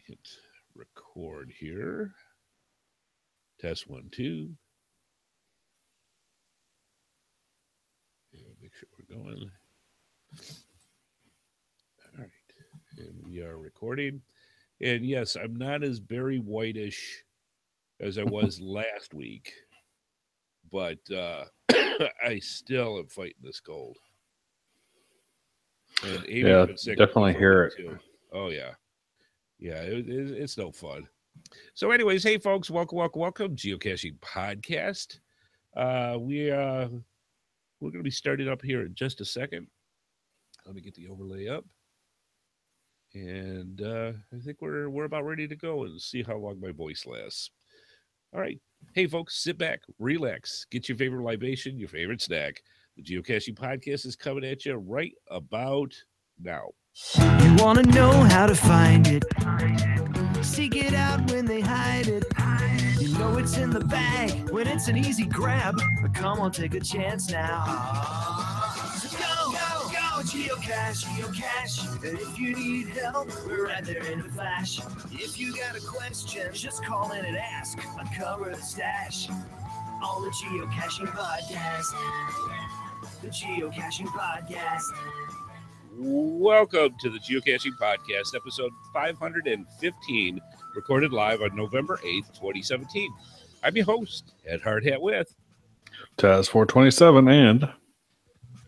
Hit record here. Test 1, 2. Make sure we're going. All right. And we are recording. And yes, I'm not as Barry Whitish as I was last week, but I still am fighting this cold. And Amy's been sick definitely hear it too. Oh yeah, it's no fun. So, anyways, hey folks, welcome, Geocaching Podcast. We're going to be starting up here in just a second. Let me get the overlay up, and I think we're about ready to go and see how long my voice lasts. All right, hey folks, sit back, relax, get your favorite libation, your favorite snack. The Geocaching Podcast is coming at you right about now. You want to know how to find it, seek it out when they hide it. You know it's in the bag when it's an easy grab. But come on, take a chance now. So go, geocache. And if you need help, we're right there in a flash. If you got a question, just call in and ask. Uncover the stash on the Geocaching Podcast. The Geocaching Podcast. Welcome to the Geocaching Podcast, episode 515, recorded live on November 8th, 2017. I'm your host, Headhardhat with Taz 427 and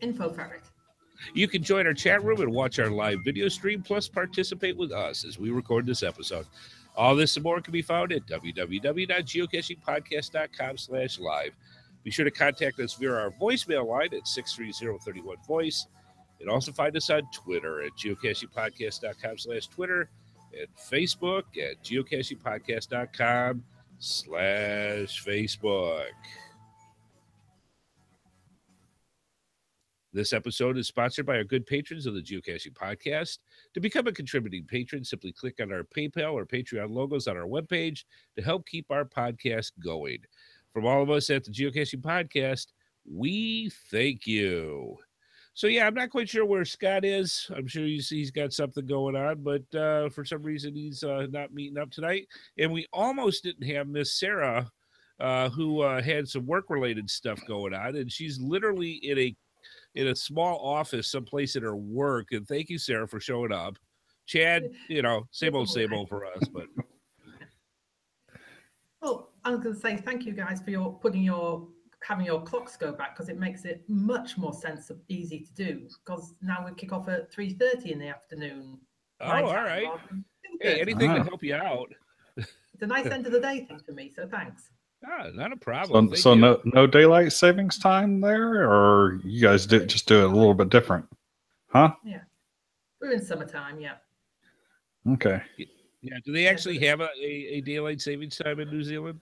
Info Fabric. You can join our chat room and watch our live video stream, plus participate with us as we record this episode. All this and more can be found at www.geocachingpodcast.com/live. Be sure to contact us via our voicemail line at 630-31-VOICE. And also find us on Twitter at geocachingpodcast.com/Twitter and Facebook at geocachingpodcast.com/Facebook. This episode is sponsored by our good patrons of the Geocaching Podcast. To become a contributing patron, simply click on our PayPal or Patreon logos on our webpage to help keep our podcast going. From all of us at the Geocaching Podcast, we thank you. So, yeah, I'm not quite sure where Scott is. I'm sure he's got something going on, but for some reason he's not meeting up tonight. And we almost didn't have Miss Sarah, who had some work-related stuff going on, and she's literally in a small office someplace at her work. And thank you, Sarah, for showing up. Chad, same old for us, but. Well, I was going to say thank you guys for having your clocks go back, because it makes it much more easy to do, because now we kick off at 3:30 in the afternoon. Oh, all right. Hey, anything to help you out. It's a nice end of the day thing for me, so thanks. Not a problem. So no daylight savings time there, or you guys just do it a little bit different, huh? Yeah, we're in summertime. Yeah. Okay. Yeah. Do they actually have a daylight savings time in New Zealand?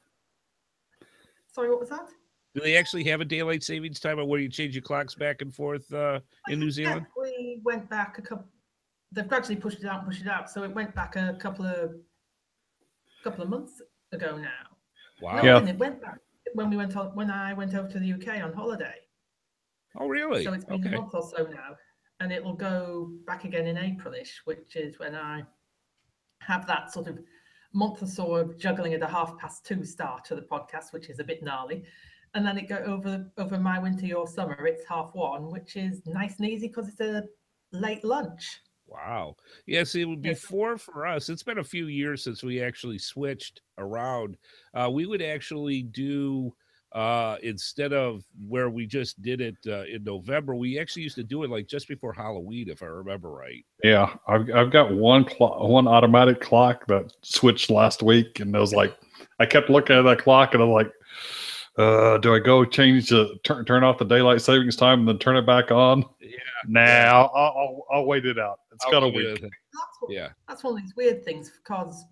Sorry, what was that? Do they actually have a daylight savings time where you change your clocks back and forth in New Zealand? Yeah, we went back a couple. They've gradually pushed it out. So it went back a couple of months ago now. Wow. No, it went back when I went over to the UK on holiday. Oh, really? So it's been a month or so now, and it'll go back again in Aprilish, which is when I have that sort of month or so of juggling at a 2:30 start to the podcast, which is a bit gnarly. And then it go over my winter, your summer. It's 1:30, which is nice and easy because it's a late lunch. Wow. Yeah, see, before for us, it's been a few years since we actually switched around. We would actually do, instead of where we just did it in November, we actually used to do it like just before Halloween, if I remember right. Yeah, I've got one automatic clock that switched last week, and I was like, I kept looking at that clock, and I'm like, do I go change turn off the daylight savings time and then turn it back on? Yeah. Nah, I'll wait it out. It's got a week. That's one of these weird things, because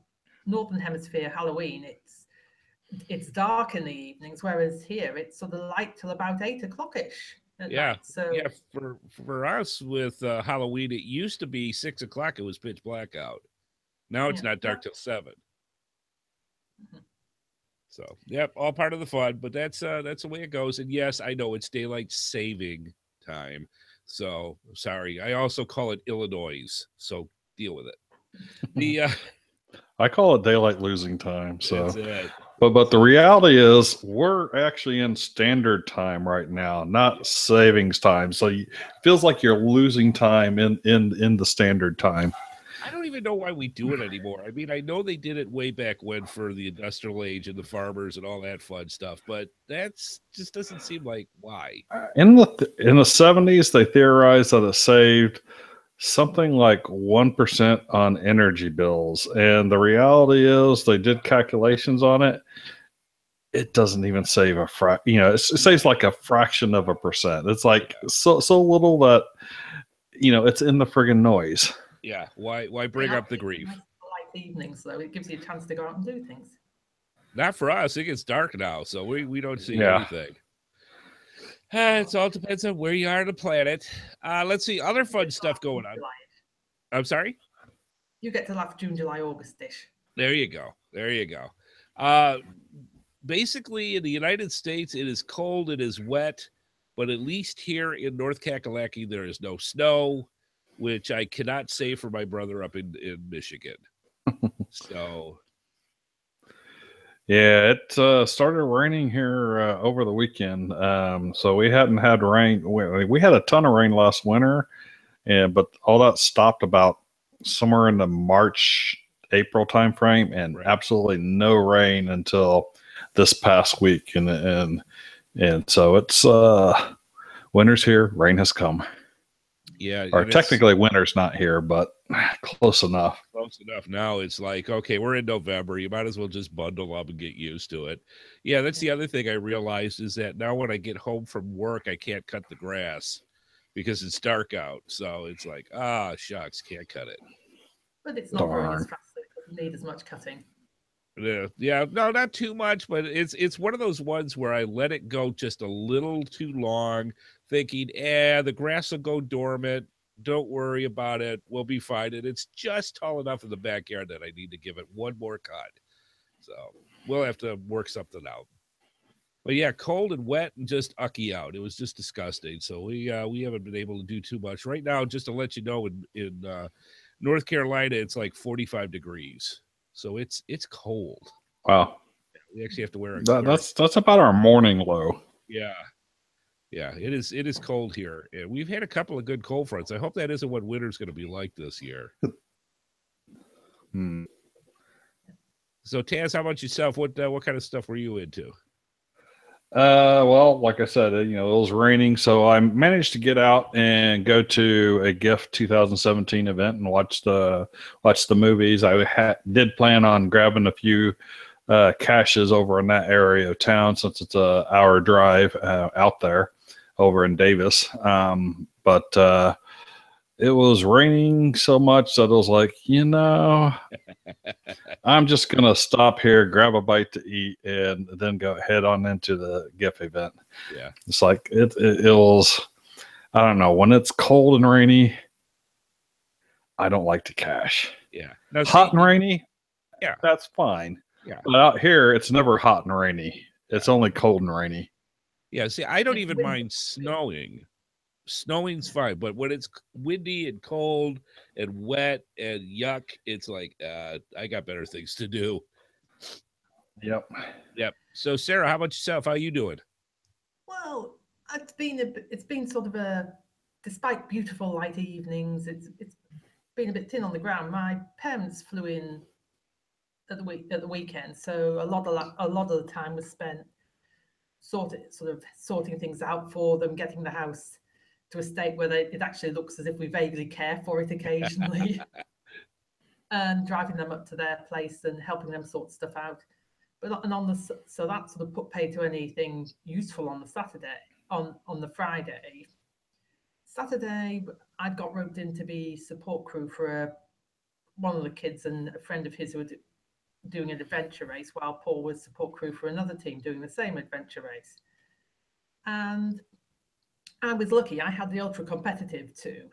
Northern Hemisphere Halloween, it's dark in the evenings, whereas here it's sort of light till about 8 o'clock-ish. Yeah. Night. So yeah, for us with Halloween, it used to be 6 o'clock. It was pitch black out. Now it's not dark till 7. Mm-hmm. So, yep, all part of the fun, but that's the way it goes. And yes, I know it's daylight saving time. So, sorry. I also call it Illinois. So, deal with it. The I call it daylight losing time. So, That's it. but the reality is we're actually in standard time right now, not savings time. So it feels like you're losing time in the standard time. I don't even know why we do it anymore. I mean, I know they did it way back when for the industrial age and the farmers and all that fun stuff, but that's just doesn't seem like why. In the 70s, they theorized that it saved something like 1% on energy bills, and the reality is they did calculations on it. It doesn't even save a it saves like a fraction of a percent. It's like so little that it's in the friggin' noise. Yeah, why bring up the grief? Light evenings, though, it gives you a chance to go out and do things. Not for us. It gets dark now, so we don't see anything. It all depends on where you are on the planet. Let's see other fun stuff going on. I'm sorry? You get to laugh June, July, August-ish. There you go. Basically, in the United States, it is cold, it is wet, but at least here in North Kakalaki, there is no snow, which I cannot say for my brother up in Michigan. So... Yeah, it started raining here over the weekend. So we hadn't had rain. We had a ton of rain last winter, but all that stopped about somewhere in the March, April timeframe, and absolutely no rain until this past week. And so it's winter's here, rain has come. Yeah, or technically winter's not here, but close enough. Close enough. Now it's like, okay, we're in November. You might as well just bundle up and get used to it. Yeah, that's the other thing I realized is that now when I get home from work, I can't cut the grass because it's dark out. So it's like, shucks, can't cut it. But it's not growing as fast, so it doesn't need as much cutting. Yeah, no, not too much, but it's one of those ones where I let it go just a little too long, thinking, the grass will go dormant. Don't worry about it. We'll be fine. And it's just tall enough in the backyard that I need to give it one more cut. So we'll have to work something out. But yeah, cold and wet and just ucky out. It was just disgusting. So we haven't been able to do too much right now. Just to let you know, in North Carolina, it's like 45 degrees. So it's cold. Wow. We actually have to wear that's about our morning low. Yeah. Yeah, it is cold here. And we've had a couple of good cold fronts. I hope that isn't what winter's going to be like this year. So Taz, how about yourself? What kind of stuff were you into? Well, like I said, it was raining, so I managed to get out and go to a GIFF 2017 event and watch the movies. I did plan on grabbing a few caches over in that area of town since it's an hour drive out there over in Davis. But it was raining so much that I was like, I'm just going to stop here, grab a bite to eat, and then go head on into the GIFF event. Yeah. It's like, it was, I don't know, when it's cold and rainy, I don't like to cache. Yeah. Now, hot and rainy, yeah, that's fine. Yeah. But out here, it's never hot and rainy. It's only cold and rainy. Yeah. See, I don't even mind snowing. Snowing's fine, but when it's windy and cold and wet and yuck, it's like I got better things to do. Yep. So Sarah, how about yourself? How you doing? Well, it's been sort of despite beautiful light evenings, it's been a bit thin on the ground. My parents flew in at the weekend, so a lot of the time was spent sorting things out for them, getting the house to a state where it actually looks as if we vaguely care for it occasionally, and driving them up to their place and helping them sort stuff out. So that sort of put pay to anything useful on the Saturday. On the Friday, I'd got roped in to be support crew for one of the kids and a friend of his who were doing an adventure race, while Paul was support crew for another team doing the same adventure race. And I was lucky, I had the ultra competitive too.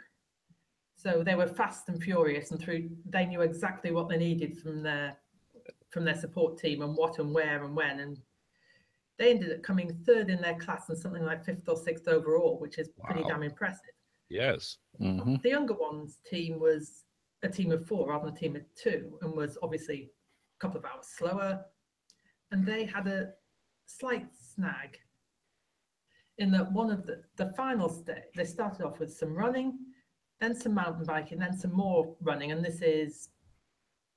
So they were fast and furious, and they knew exactly what they needed from their support team and what and where and when. And they ended up coming third in their class and something like 5th or 6th overall, which is pretty damn impressive. Yes. Mm-hmm. The younger ones team was a team of 4 rather than a team of 2, and was obviously a couple of hours slower. And they had a slight snag in that one of the final stage, they started off with some running, then some mountain biking, then some more running. And this is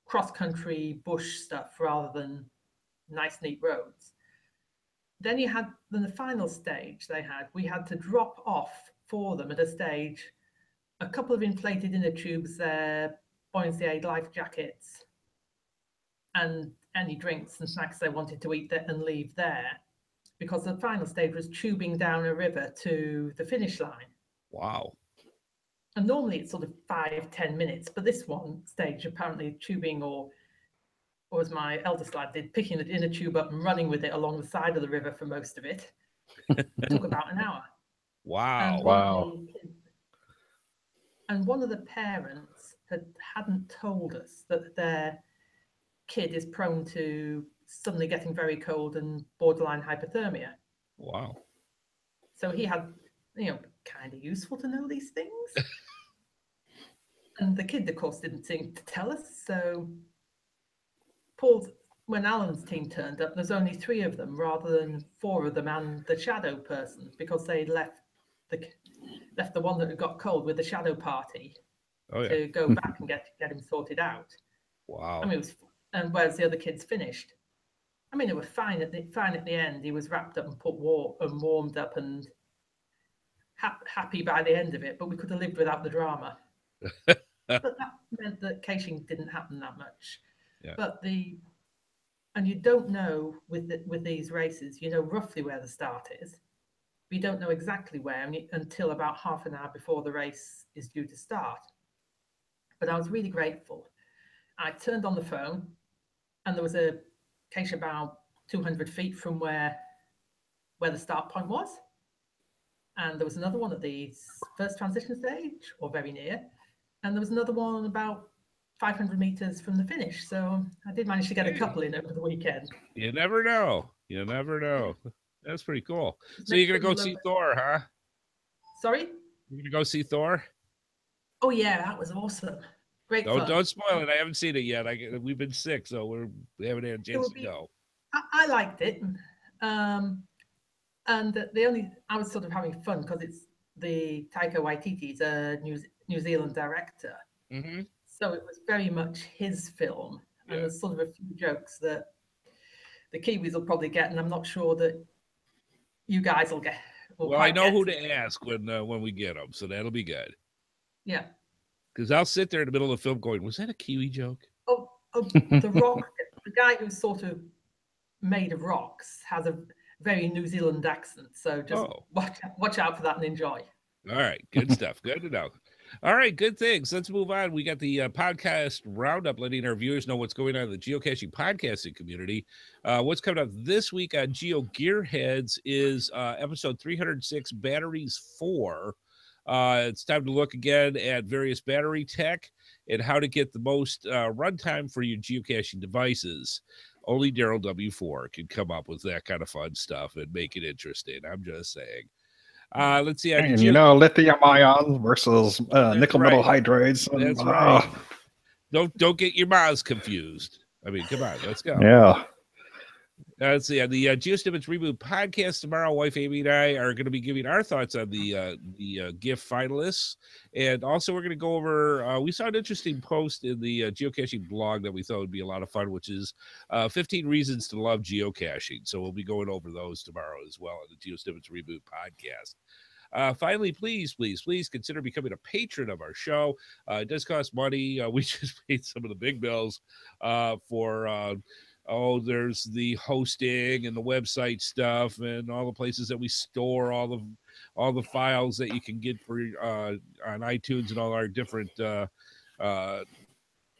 cross-country bush stuff rather than nice, neat roads. Then the final stage we had to drop off for them at a stage, a couple of inflated inner tubes, their buoyancy aid life jackets, and any drinks and snacks they wanted to eat there and leave there, because the final stage was tubing down a river to the finish line. Wow. And normally it's sort of 5-10 minutes, but this one stage apparently tubing, or as my eldest lad did, picking the inner tube up and running with it along the side of the river for most of it, took about an hour. Wow. And one of the parents hadn't told us that their kid is prone to suddenly getting very cold and borderline hypothermia. Wow. So he had, kind of useful to know these things. And the kid, of course, didn't seem to tell us. So when Alan's team turned up, there's only 3 of them rather than 4 of them and the shadow person, because they left the one that had got cold with the shadow party to go back and get him sorted out. Wow. I mean, it was, and whereas the other kids finished. I mean, it was fine at the end. He was wrapped up and warmed up and happy by the end of it, but we could have lived without the drama. But that meant that caching didn't happen that much. Yeah. But and you don't know with these races, you know roughly where the start is. But you don't know exactly where until about half an hour before the race is due to start. But I was really grateful. I turned on the phone, and there was a cache about 200 feet from where the start point was. And there was another one at the first transition stage, or very near. And there was another one about 500 meters from the finish. So I did manage to get a couple in over the weekend. You never know. That's pretty cool. So you're going to go see Thor, huh? Sorry? You're going to go see Thor? Oh, yeah, that was awesome. Great fun. Don't spoil it. I haven't seen it yet. We've been sick, so we haven't had a chance to go. I liked it. And I was sort of having fun because it's the Taika Waititi's a New Zealand director. Mm-hmm. So it was very much his film. Yeah. And there's sort of a few jokes that the Kiwis will probably get, and I'm not sure that you guys will get. Well, I know who to ask when we get them, so that'll be good. Yeah. Because I'll sit there in the middle of the film going, was that a Kiwi joke? Oh the rock, the guy who's sort of made of rocks has a very New Zealand accent. So just watch out for that and enjoy. All right. Good stuff. Good to know. All right. Good things. Let's move on. We got the podcast roundup, letting our viewers know what's going on in the geocaching podcasting community. What's coming up this week on Geo Gearheads is episode 306, Batteries 4. It's time to look again at various battery tech and how to get the most runtime for your geocaching devices. Only Daryl W4 can come up with that kind of fun stuff and make it interesting. I'm just saying. Let's see. And lithium ions versus nickel metal hydrides. That's right. Don't get your minds confused. I mean, come on, let's go. Yeah. Let's see. On the GeoSnippets Reboot podcast tomorrow, wife Amy and I are going to be giving our thoughts on the GIFF finalists, and also we're going to go over. We saw an interesting post in the geocaching blog that we thought would be a lot of fun, which is 15 reasons to love geocaching. So we'll be going over those tomorrow as well on the GeoSnippets Reboot podcast. Finally, please consider becoming a patron of our show. It does cost money. We just paid some of the big bills for. There's the hosting and the website stuff and all the places that we store all the files that you can get for on iTunes and all our different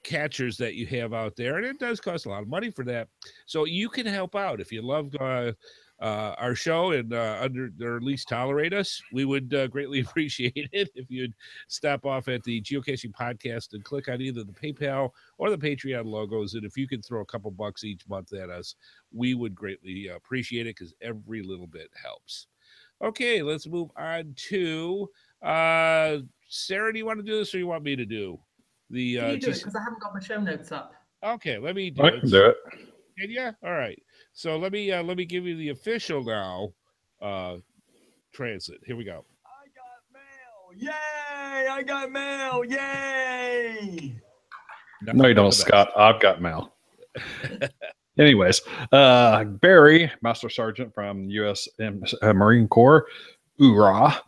catchers that you have out there. And it does cost a lot of money for that. So you can help out if you love our show and or at least tolerate us. We would greatly appreciate it if you'd stop off at the Geocaching Podcast and click on either the PayPal or the Patreon logos. And if you can throw a couple bucks each month at us, we would greatly appreciate it because every little bit helps. Okay, let's move on to Sarah. Do you want to do this or you want me to do? the you do it because I haven't got my show notes up. Okay, let me do I it. can do it. Can you? All right. So let me give you the official now transit. Here we go. I got mail. Yay! I got mail. Yay! No, you don't, Scott. I've got mail. Anyways, Barry, Master Sergeant from U.S. Marine Corps, hoorah,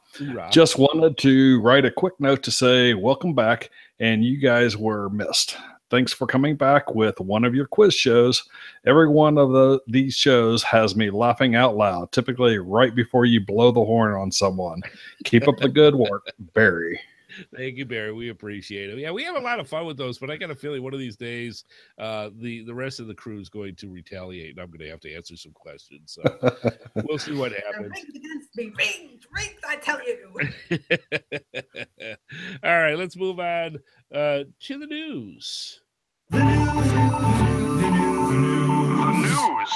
just wanted to write a quick note to say welcome back, and you guys were missed. Thanks for coming back with one of your quiz shows. Every one of these shows has me laughing out loud, typically right before you blow the horn on someone. Keep up the good work, Barry. Thank you, Barry. We appreciate it. Yeah, we have a lot of fun with those, but I got a feeling one of these days, the rest of the crew is going to retaliate, and I'm going to have to answer some questions. So we'll see what happens. Against me, rings, I tell you. All right, let's move on to the news. The news.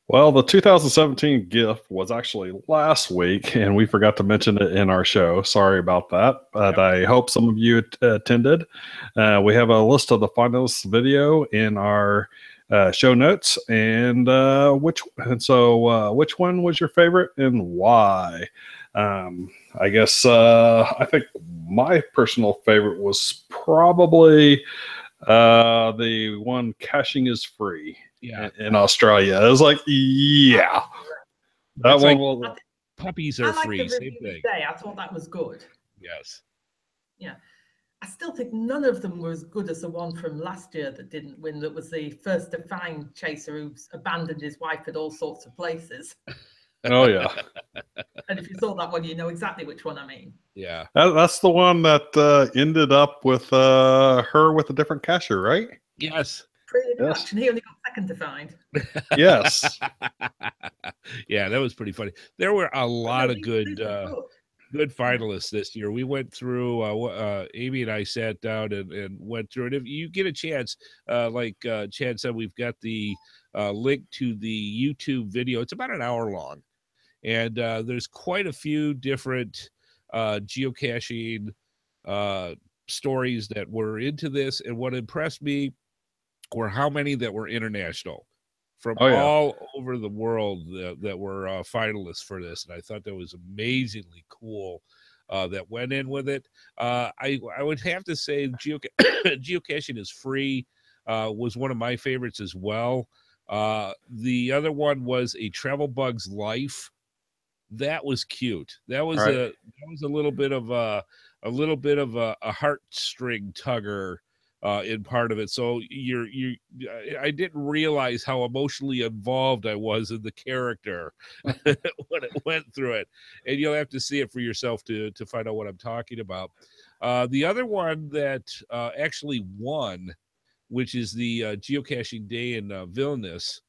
Well, the 2017 GIFF was actually last week, and we forgot to mention it in our show. Sorry about that, but I hope some of you attended. We have a list of the finalists video in our show notes, and which one was your favorite and why? I guess I think my personal favorite was probably the one "Caching is Free." Yeah, in Australia. I was like, yeah, that one will. Puppies are free. The same thing. Today. I thought that was good. Yes. Yeah. I still think none of them were as good as the one from last year that didn't win. That was the first to find chaser who's abandoned his wife at all sorts of places. Oh yeah. And if you saw that one, you know exactly which one I mean. Yeah. That's the one that ended up with her with a different cacher, right? Yes. Yes. And he only got second to find. Yes. Yeah, that was pretty funny. There were a lot of good finalists this year. We went through, Amy and I sat down and went through it. If you get a chance, like Chad said, we've got the link to the YouTube video. It's about an hour long. And there's quite a few different geocaching stories that were into this. And what impressed me were how many that were international from all over the world that were finalists for this. And I thought that was amazingly cool that went in with it. I would have to say Geocaching is Free was one of my favorites as well. The other one was A Travel Bug's Life. That was cute. That was a little bit of a heartstring tugger in part of it. So I didn't realize how emotionally involved I was in the character when it went through it. And you'll have to see it for yourself to find out what I'm talking about. The other one that actually won, which is the Geocaching Day in Vilnius,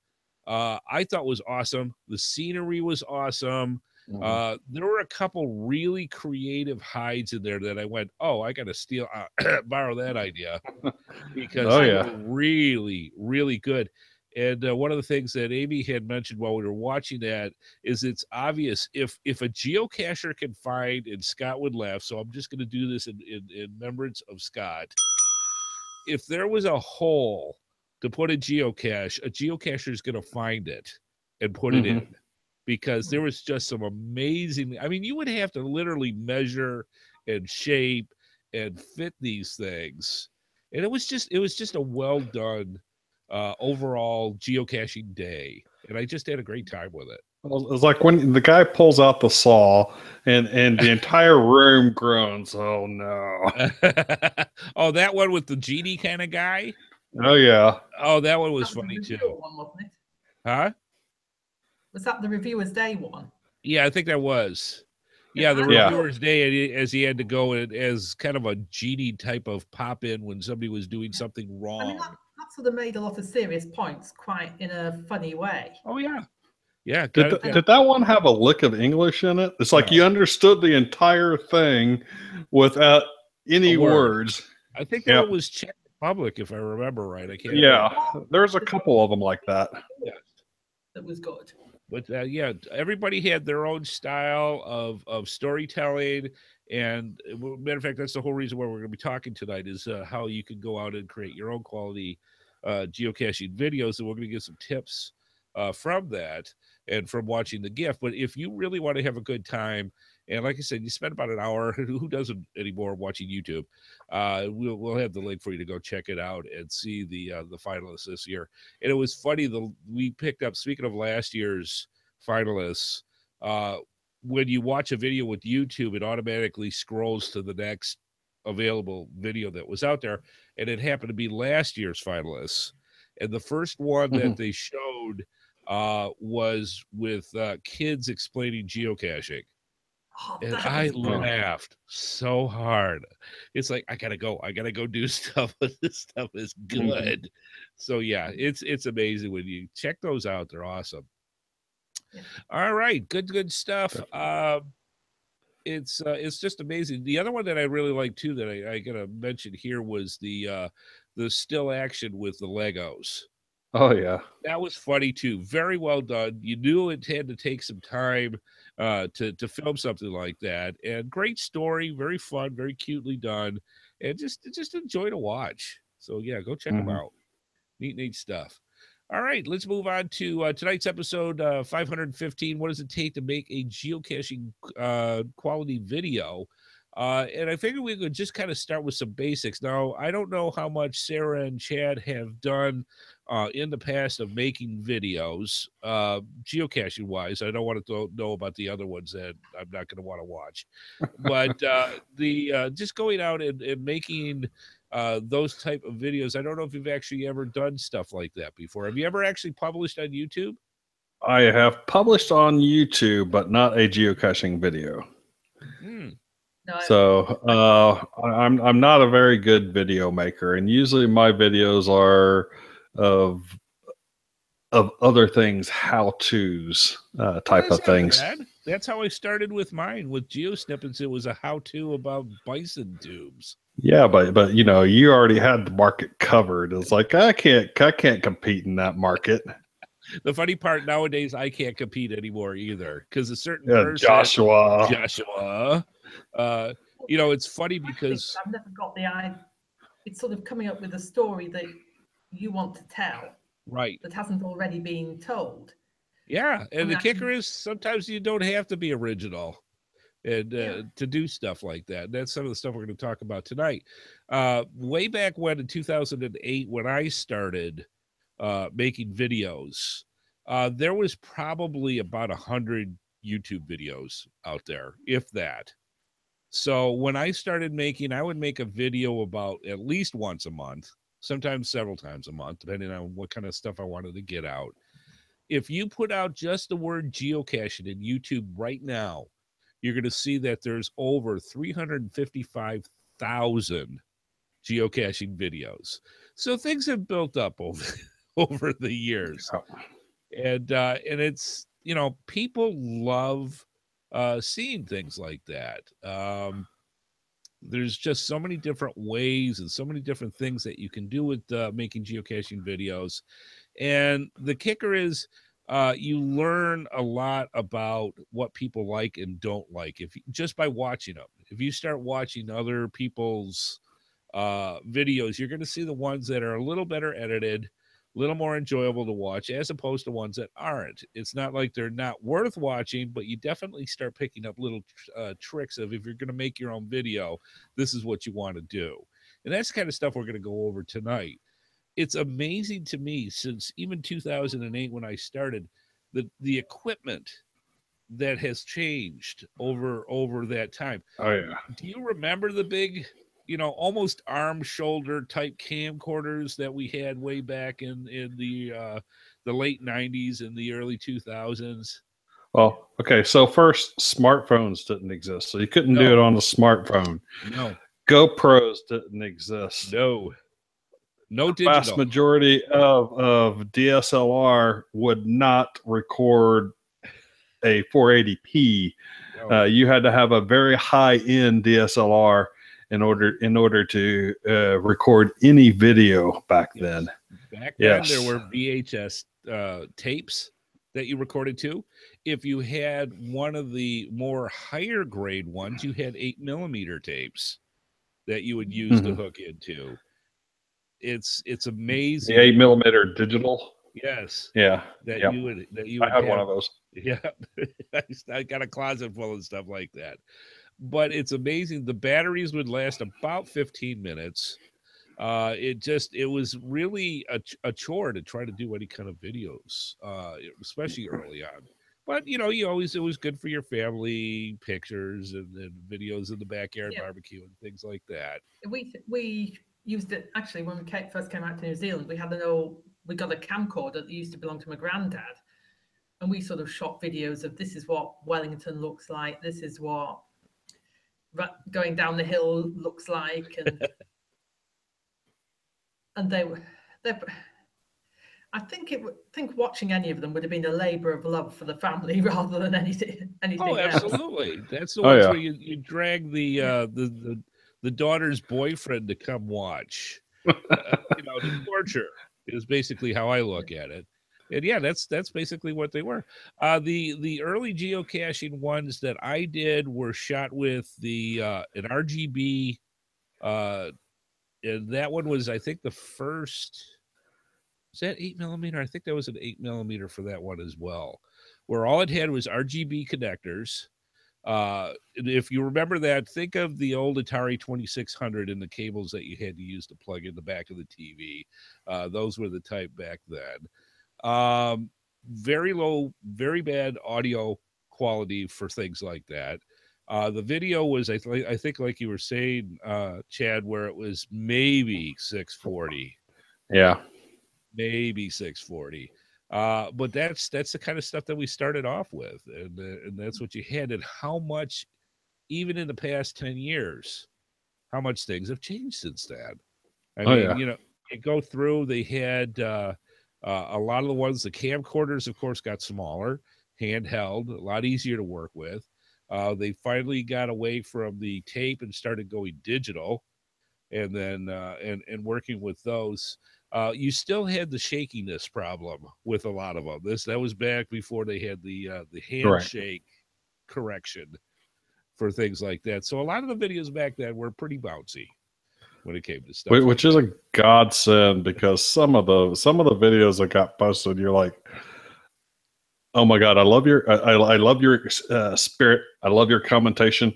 I thought was awesome. The scenery was awesome. There were a couple really creative hides in there that I went, oh, I got to borrow that idea because they were really, really good. And one of the things that Amy had mentioned while we were watching that is it's obvious if a geocacher can find, and Scott would laugh, so I'm just going to do this in remembrance of Scott. If there was a hole to put a geocacher is going to find it and put it in. Because there was just some amazing, I mean, you would have to literally measure and shape and fit these things. And it was just a well done overall geocaching day. And I just had a great time with it. Well, it's like when the guy pulls out the saw and the entire room groans. Oh no. Oh, that one with the genie kind of guy? Oh yeah. Oh, that one was funny too. One, wasn't it? Huh? Was that the Reviewer's Day one? Yeah, I think that was. Yeah, the Reviewer's Day, as he had to go in as kind of a genie type of pop in when somebody was doing something wrong. I mean, that sort of made a lot of serious points quite in a funny way. Oh, yeah. Yeah. Did that one have a lick of English in it? It's like you understood the entire thing without any words. I think that was Czech Republic, if I remember right. I can't. Yeah, there's a couple of them like that. Yeah. That was good. But yeah, everybody had their own style of storytelling. And matter of fact, that's the whole reason why we're going to be talking tonight is how you can go out and create your own quality geocaching videos. And we're going to get some tips from that and from watching the GIFF. But if you really want to have a good time, and like I said, you spend about an hour. Who doesn't anymore watching YouTube? We'll have the link for you to go check it out and see the finalists this year. And it was funny. We picked up. Speaking of last year's finalists, when you watch a video with YouTube, it automatically scrolls to the next available video that was out there, and it happened to be last year's finalists. And the first one that they showed was with kids explaining geocaching. Oh, And that I was brilliant. laughed so hard. It's like I gotta go do stuff, but this stuff is good. So yeah, it's amazing when you check those out. They're awesome. Yeah. All right, good stuff. It's just amazing. The other one that I really like too that I gotta mention here was the still action with the Legos. Oh yeah. That was funny too. Very well done. You knew it had to take some time to film something like that, and great story, very fun, very cutely done, and just enjoy to watch. So yeah, go check them out. Neat stuff. All right, let's move on to tonight's episode 515. What does it take to make a geocaching quality video? And I figured we could just kind of start with some basics. Now, I don't know how much Sarah and Chad have done in the past of making videos, geocaching wise. I don't want to know about the other ones that I'm not going to want to watch. But just going out and making those type of videos, I don't know if you've actually ever done stuff like that before. Have you ever actually published on YouTube? I have published on YouTube, but not a geocaching video. No, So I'm not a very good video maker, and usually my videos are of other things, how-tos type of things. Bad. That's how I started with mine. With GeoSnippets, it was a how-to about bison tubes. Yeah, but you know, you already had the market covered. It's like I can't compete in that market. The funny part nowadays, I can't compete anymore either because a certain person, Joshua. You know, it's funny because I've never got the idea. It's sort of coming up with a story that you want to tell, right, that hasn't already been told. Yeah, and the actually, kicker is sometimes you don't have to be original and to do stuff like that. That's some of the stuff we're going to talk about tonight. Way back when in 2008, when I started making videos, there was probably about 100 YouTube videos out there, if that. So when I started making, I would make a video about at least once a month, sometimes several times a month, depending on what kind of stuff I wanted to get out. If you put out just the word geocaching in YouTube right now, you're going to see that there's over 355,000 geocaching videos. So things have built up over the years. And it's, you know, people love seeing things like that. There's just so many different ways and so many different things that you can do with making geocaching videos. And the kicker is you learn a lot about what people like and don't like just by watching them. If you start watching other people's videos, you're going to see the ones that are a little better edited, a little more enjoyable to watch, as opposed to ones that aren't. It's not like they're not worth watching, but you definitely start picking up little tricks of, if you're going to make your own video, this is what you want to do. And that's the kind of stuff we're going to go over tonight. It's amazing to me, since even 2008 when I started, the equipment that has changed over that time. Oh yeah. Do you remember the big, you know, almost arm shoulder type camcorders that we had way back in the late 90s and the early 2000s? Well, okay. So first, smartphones didn't exist, so you couldn't do it on a smartphone. No. GoPros didn't exist. No digital. Vast majority of DSLR would not record a 480p. No. You had to have a very high-end DSLR in order to record any video back then. Back then, there were VHS tapes that you recorded to. If you had one of the more higher grade ones, you had 8mm tapes that you would use to hook into. It's The amazing. 8mm digital. Yes. Yeah. That Yep. you would I had have one of those. Yeah. I got a closet full of stuff like that. But it's amazing. The batteries would last about 15 minutes. It was really a chore to try to do any kind of videos, especially early on. But it was good for your family pictures and videos in the backyard barbecue and things like that. We used it actually when we first came out to New Zealand. We got a camcorder that used to belong to my granddad, and we sort of shot videos of this is what Wellington looks like, this is what going down the hill looks like, and they I think watching any of them would have been a labor of love for the family rather than anything Oh, else. Absolutely. That's the ones where you drag the daughter's boyfriend to come watch. The torture is basically how I look at it. And yeah, that's basically what they were. The early geocaching ones that I did were shot with an RGB, and that one was, I think, the first. Was that 8mm? I think that was an 8mm for that one as well, where all it had was RGB connectors. If you remember that, think of the old Atari 2600 and the cables that you had to use to plug in the back of the TV. Those were the type back then. Very low, very bad audio quality for things like that. The video was, I think, like you were saying, Chad, where it was maybe 640. Yeah. Maybe 640. But that's the kind of stuff that we started off with, and that's what you had. And how much, even in the past 10 years, how much things have changed since then. I mean, you go through, they had a lot of the ones, the camcorders, of course, got smaller, handheld, a lot easier to work with. They finally got away from the tape and started going digital, and then and working with those. You still had the shakiness problem with a lot of them. That was back before they had the handshake correction for things like that. So a lot of the videos back then were pretty bouncy when it came to stuff, which is a godsend, because some of the videos that got posted, you're like, oh my God, I love your spirit, I love your commentation,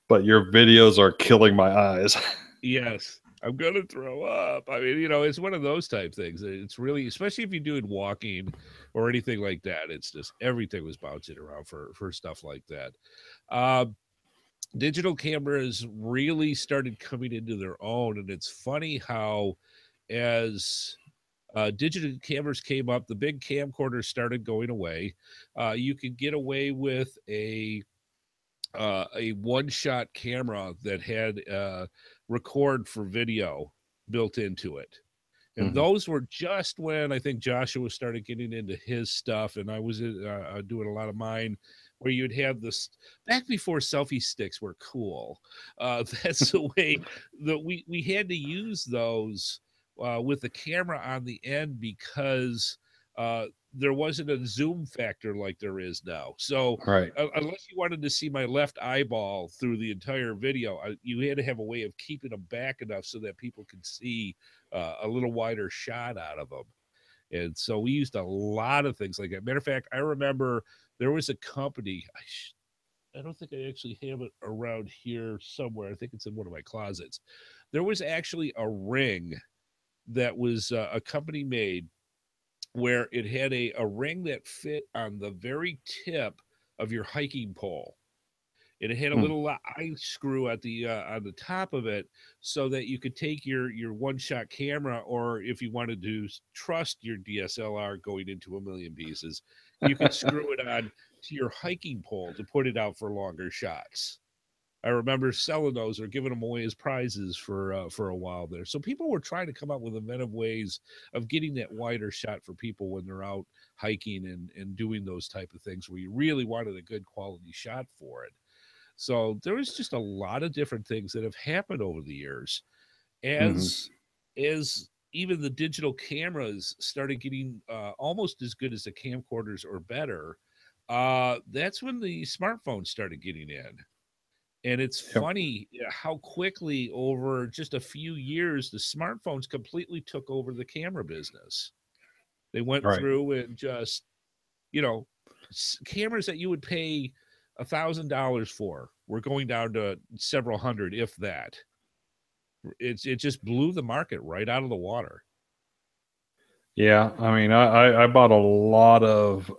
but your videos are killing my eyes. Yes. I'm going to throw up. I mean, it's one of those type things. It's really, especially if you're doing walking or anything like that, it's just everything was bouncing around for stuff like that. Digital cameras really started coming into their own. And it's funny how as digital cameras came up, the big camcorders started going away. You could get away with a one-shot camera that had record for video built into it. And those were just when I think Joshua started getting into his stuff, and I was doing a lot of mine, where you'd have this back before selfie sticks were cool. That's the way that we had to use those with the camera on the end, because there wasn't a zoom factor like there is now. So unless you wanted to see my left eyeball through the entire video, you had to have a way of keeping them back enough so that people could see a little wider shot out of them. And so we used a lot of things like that. Matter of fact, I remember there was a company, I don't think I actually have it around here somewhere. I think it's in one of my closets. There was actually a ring that was a company made, where it had a ring that fit on the very tip of your hiking pole. And it had a little eye screw at the on the top of it, so that you could take your one-shot camera, or if you wanted to trust your DSLR going into a million pieces, you could screw it on to your hiking pole to put it out for longer shots. I remember selling those or giving them away as prizes for a while there. So people were trying to come up with inventive ways of getting that wider shot for people when they're out hiking and doing those type of things, where you really wanted a good quality shot for it. So there was just a lot of different things that have happened over the years. As even the digital cameras started getting almost as good as the camcorders or better, that's when the smartphones started getting in. And it's funny how quickly, over just a few years, the smartphones completely took over the camera business. They went through and just, cameras that you would pay $1,000 for were going down to several hundred, if that. It just blew the market right out of the water. Yeah, I mean, I bought a lot of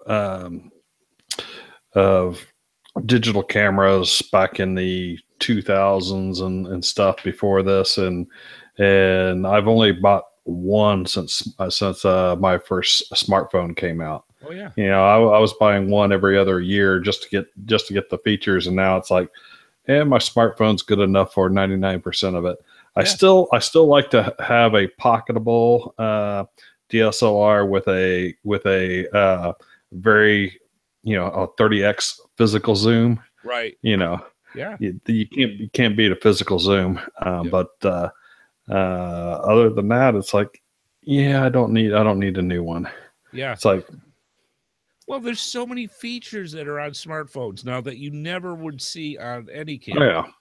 digital cameras back in the 2000s and stuff before this, and I've only bought one since my first smartphone came out. Oh yeah, I was buying one every other year just to get the features, and now it's like, my smartphone's good enough for 99% of it. I still like to have a pocketable DSLR with a very a 30x physical zoom. Right. You can't beat a physical zoom. But other than that, it's like, I don't need a new one. Yeah. It's like, well, there's so many features that are on smartphones now that you never would see on any camera. Oh, yeah.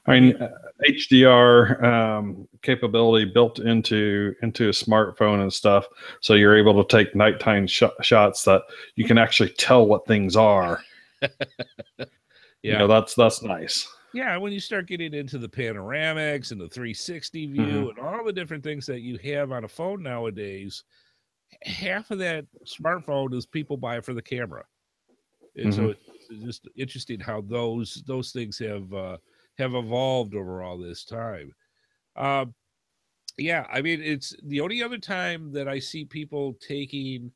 I mean, HDR capability built into a smartphone and stuff, so you're able to take nighttime shots that you can actually tell what things are. That's nice. Yeah, when you start getting into the panoramics and the 360 view and all the different things that you have on a phone nowadays, half of that smartphone is people buy for the camera, and so it's just interesting how those things have evolved over all this time. I mean, it's the only other time that I see people taking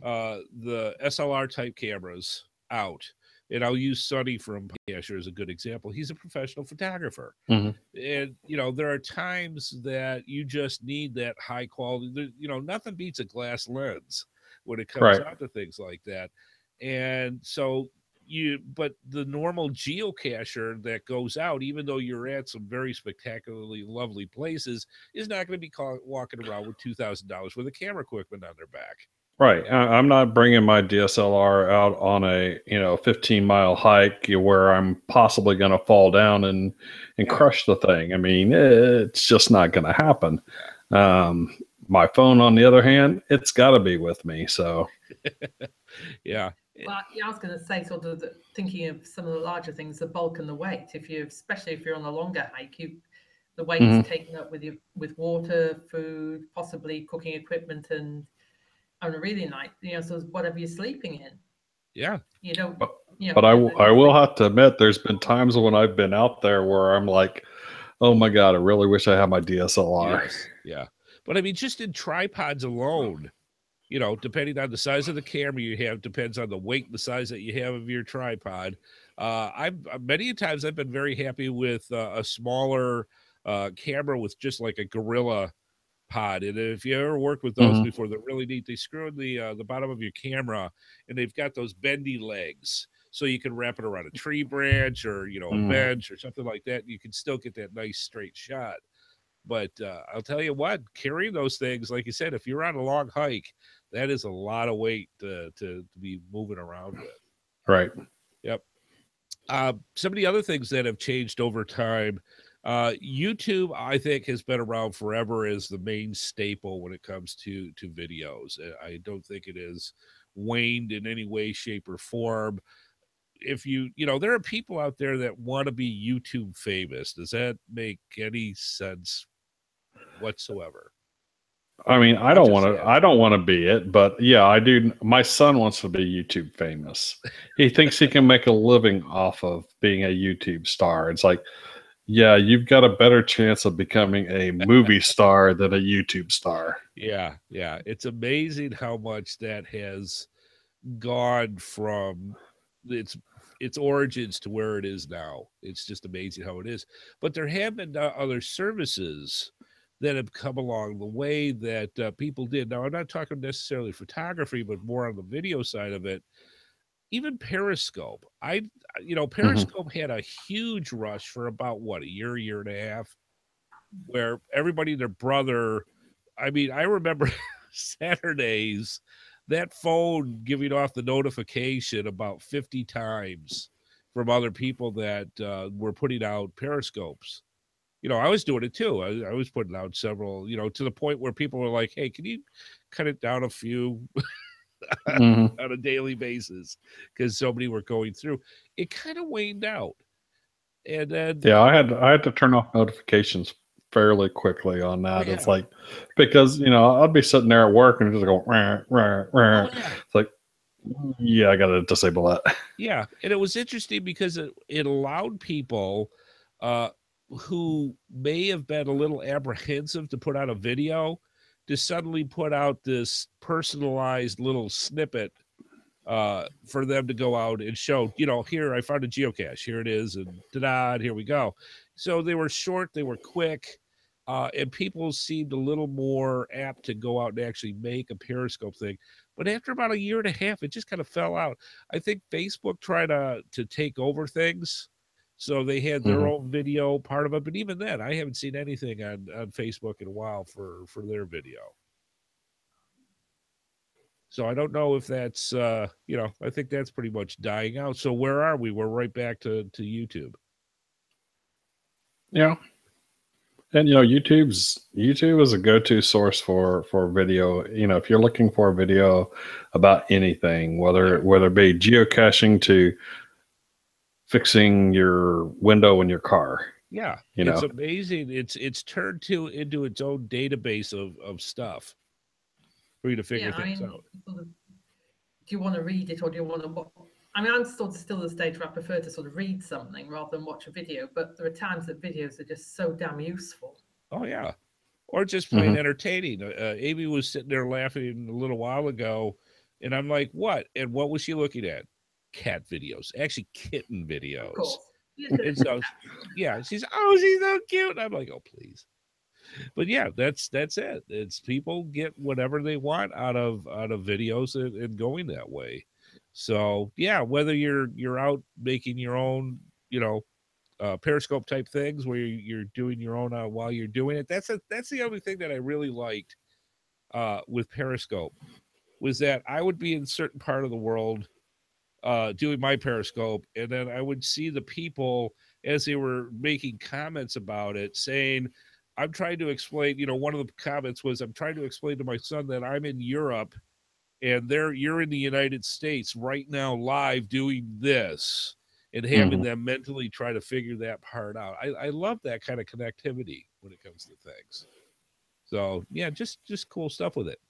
the SLR type cameras out, and I'll use Sonny from Casher as a good example. He's a professional photographer, and there are times that you just need that high quality. Nothing beats a glass lens when it comes out to things like that, and so. But the normal geocacher that goes out, even though you're at some very spectacularly lovely places, is not going to be walking around with $2,000 worth of camera equipment on their back. Right. I'm not bringing my DSLR out on a 15-mile hike where I'm possibly going to fall down and crush the thing. I mean, it's just not going to happen. My phone, on the other hand, it's got to be with me. So, yeah. Well, I was going to say, sort of thinking of some of the larger things, the bulk and the weight. Especially if you're on a longer hike, the weight is taken up with water, food, possibly cooking equipment, and on a really night, so whatever you're sleeping in. Yeah. But I will have to admit, there's been times when I've been out there where I'm like, oh my God, I really wish I had my DSLR. Yes. Yeah. But I mean, just in tripods alone, depending on the size of the camera you have, depends on the weight and the size that you have of your tripod. Many times I've been very happy with a smaller camera with just like a gorilla pod. And if you ever worked with those before, they're really neat. They screw in the bottom of your camera, and they've got those bendy legs, so you can wrap it around a tree branch or a bench or something like that. And you can still get that nice straight shot. But I'll tell you what, carrying those things, like you said, if you're on a long hike, that is a lot of weight to be moving around with. Right. Yep. Some of the other things that have changed over time, YouTube, I think, has been around forever as the main staple when it comes to videos. I don't think it has waned in any way, shape, or form. If there are people out there that want to be YouTube famous. Does that make any sense whatsoever? I mean, I don't want to be it, but yeah, I do. My son wants to be YouTube famous. He thinks he can make a living off of being a YouTube star. It's like, yeah, you've got a better chance of becoming a movie star than a YouTube star. Yeah. It's amazing how much that has gone from its origins to where it is now. It's just amazing how it is. But there have been other services that have come along the way that people did. Now, I'm not talking necessarily photography, but more on the video side of it. Even Periscope. Periscope had a huge rush for about a year and a half, where everybody and their brother I mean, I remember Saturdays, that phone giving off the notification about 50 times from other people that were putting out periscopes. You know, I was doing it too. I was putting out several, you know, to the point where people were like, hey, can you cut it down a few on a daily basis? Because so many were going through. It kind of waned out. And then I had to turn off notifications fairly quickly on that. It's like, because, you know, I'd be sitting there at work and just go, rah, rah, rah. It's like, yeah, I got to disable that. Yeah. And it was interesting because it allowed people who may have been a little apprehensive to put out a video to suddenly put out this personalized little snippet for them to go out and show, you know, here I found a geocache, here it is, and ta-da, and here we go. So they were short, they were quick, and people seemed a little more apt to go out and actually make a Periscope thing. But after about a year and a half, it just kind of fell out. I think Facebook tried to take over things, so they had their own video part of it. But even then, I haven't seen anything on Facebook in a while for their video. So I don't know if that's, you know, I think that's pretty much dying out. So where are we? We're right back to YouTube. Yeah. And, you know, YouTube is a go-to source for video. You know, if you're looking for a video about anything, whether it be geocaching to fixing your window in your car. Yeah. You know, it's amazing. It's turned into its own database of stuff for you to figure things out. Sort of, do you want to read it or do you want to watch? I mean, I'm still at the stage where I prefer to sort of read something rather than watch a video, but there are times that videos are just so damn useful. Oh, yeah. Or just plain entertaining. Amy was sitting there laughing a little while ago, and I'm like, what? And what was she looking at? Cat videos, actually kitten videos. Of course. And so, yeah, she's so cute. I'm like, oh, please. But yeah, that's it. It's people get whatever they want out of videos and going that way. So yeah, whether you're out making your own, you know, Periscope type things where you're doing your own while you're doing it. That's the only thing that I really liked with Periscope was that I would be in a certain part of the world doing my Periscope, and then I would see the people as they were making comments about it saying, I'm trying to explain, you know, one of the comments was, I'm trying to explain to my son that I'm in Europe and you're in the United States right now live doing this, and having them mentally try to figure that part out. I love that kind of connectivity when it comes to things. So yeah, just cool stuff with it.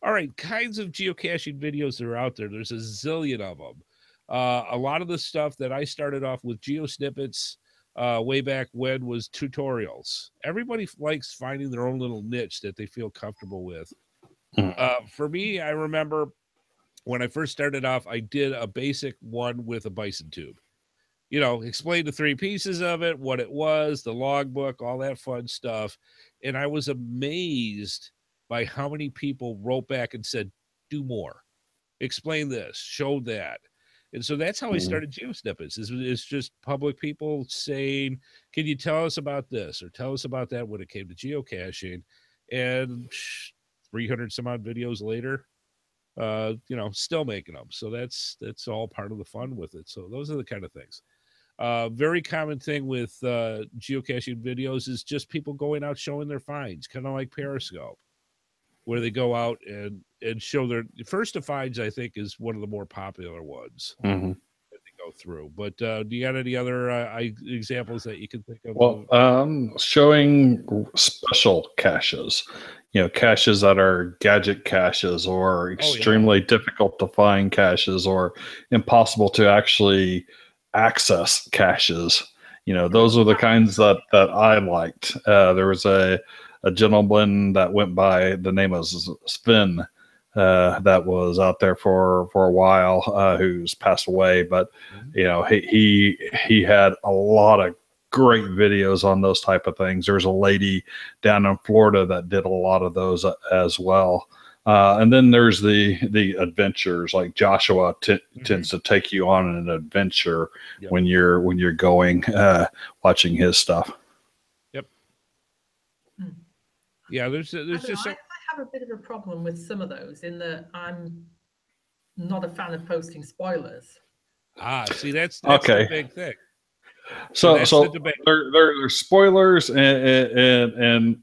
All right, kinds of geocaching videos that are out there. There's a zillion of them. A lot of the stuff that I started off with geo snippets way back when was tutorials. Everybody likes finding their own little niche that they feel comfortable with. For me, I remember when I first started off, I did a basic one with a bison tube. You know, explain the 3 pieces of it, what it was, the logbook, all that fun stuff. And I was amazed by how many people wrote back and said, do more. Explain this, show that. And so that's how I started GeoSnippets. It's just public people saying, can you tell us about this or tell us about that when it came to geocaching? And 300 some odd videos later, you know, still making them. So that's all part of the fun with it. So those are the kind of things. Very common thing with geocaching videos is just people going out showing their finds, kind of like Periscope, where they go out and show their first of finds. I think is one of the more popular ones that they go through. But do you got any other examples that you can think of? Well, showing special caches, you know, caches that are gadget caches or extremely difficult to find caches or impossible to actually access caches. You know, those are the kinds that I liked. There was a gentleman that went by the name of Sven that was out there for a while, who's passed away, but you know, he had a lot of great videos on those type of things. There's a lady down in Florida that did a lot of those as well. And then there's the adventures, like Joshua tends to take you on an adventure when you're going, watching his stuff. Yep. Yeah, there's just I have a bit of a problem with some of those in that I'm not a fan of posting spoilers. See, that's Okay. the big thing. So that's the debate. They're spoilers and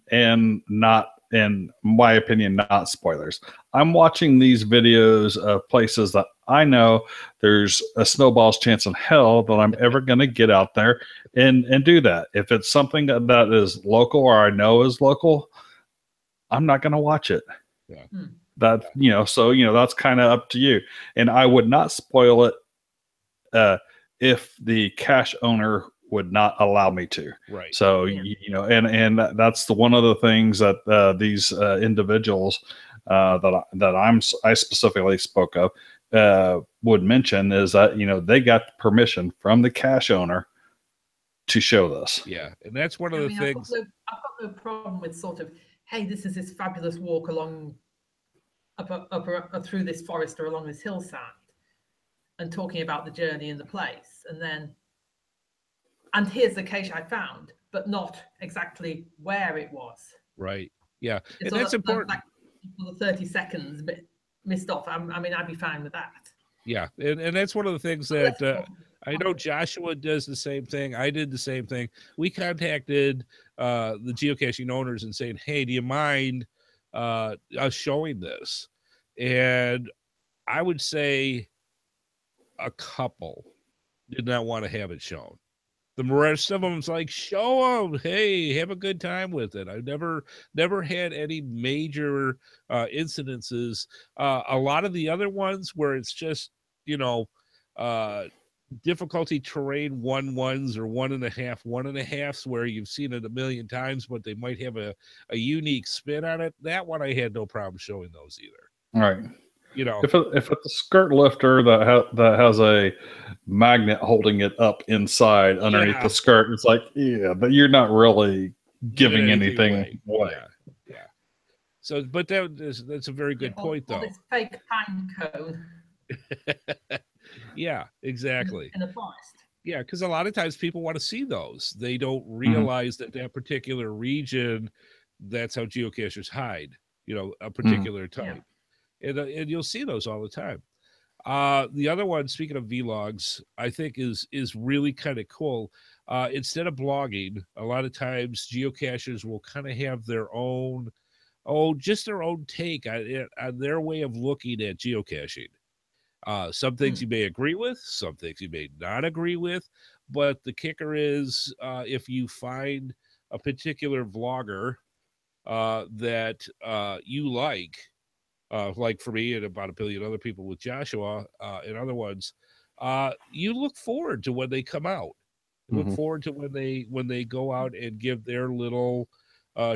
not, in my opinion, not spoilers. I'm watching these videos of places that I know there's a snowball's chance in hell that I'm ever going to get out there and do that. If it's something that is local or I know is local, I'm not going to watch it. Yeah. That, so, that's kind of up to you. And I would not spoil it if the cache owner would not allow me to. Right. So, and that's the one of the things that these individuals that I specifically spoke of would mention is that, they got permission from the cache owner to show this. Yeah. And that's one of the things. I've got no problem with sort of, hey, this is this fabulous walk along up through this forest or along this hillside, and talking about the journey and the place, and here's the cache I found, but not exactly where it was. Right. Yeah. And that's important. For the 30 seconds missed off. I mean, I'd be fine with that. Yeah. And that's one of the things that I know Joshua does the same thing. I did the same thing. We contacted the geocaching owners and saying, hey, do you mind us showing this? And I would say a couple did not want to have it shown. The rest of them's like, show them, hey, have a good time with it. I've never had any major incidences. A lot of the other ones where it's just, difficulty terrain 1-1s or 1.5 where you've seen it a million times, but they might have a unique spin on it. That one I had no problem showing those either. Right. If it's a skirt lifter that has a magnet holding it up inside underneath the skirt, it's like, but you're not really giving anything away. Yeah. So, but that's a very good point, though. This fake pine cone. Yeah, exactly. In the forest. Yeah, because a lot of times people want to see those. They don't realize that particular region, that's how geocachers hide, a particular type. And you'll see those all the time. The other one, speaking of vlogs, I think is really kind of cool. Instead of blogging, a lot of times geocachers will kind of have their own, just their own take on their way of looking at geocaching. Some things you may agree with, some things you may not agree with, but the kicker is if you find a particular vlogger that you like for me and about 1 billion other people with Joshua and other ones, you look forward to when they come out. Look forward to when they go out and give their little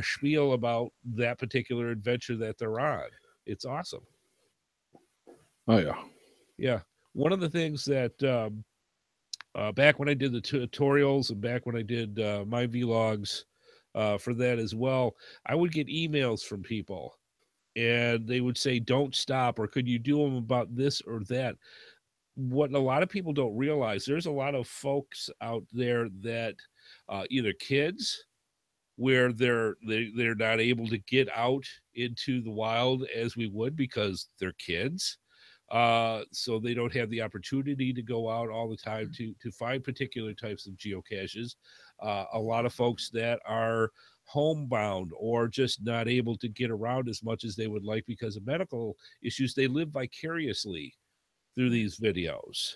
spiel about that particular adventure that they're on. It's awesome. Oh yeah. Yeah. One of the things that back when I did the tutorials and back when I did my vlogs for that as well, I would get emails from people and they would say, don't stop, or could you do them about this or that? What a lot of people don't realize, there's a lot of folks out there that either kids where they're not able to get out into the wild as we would because they're kids. So they don't have the opportunity to go out all the time to find particular types of geocaches. A lot of folks that are homebound or just not able to get around as much as they would like because of medical issues, they live vicariously through these videos.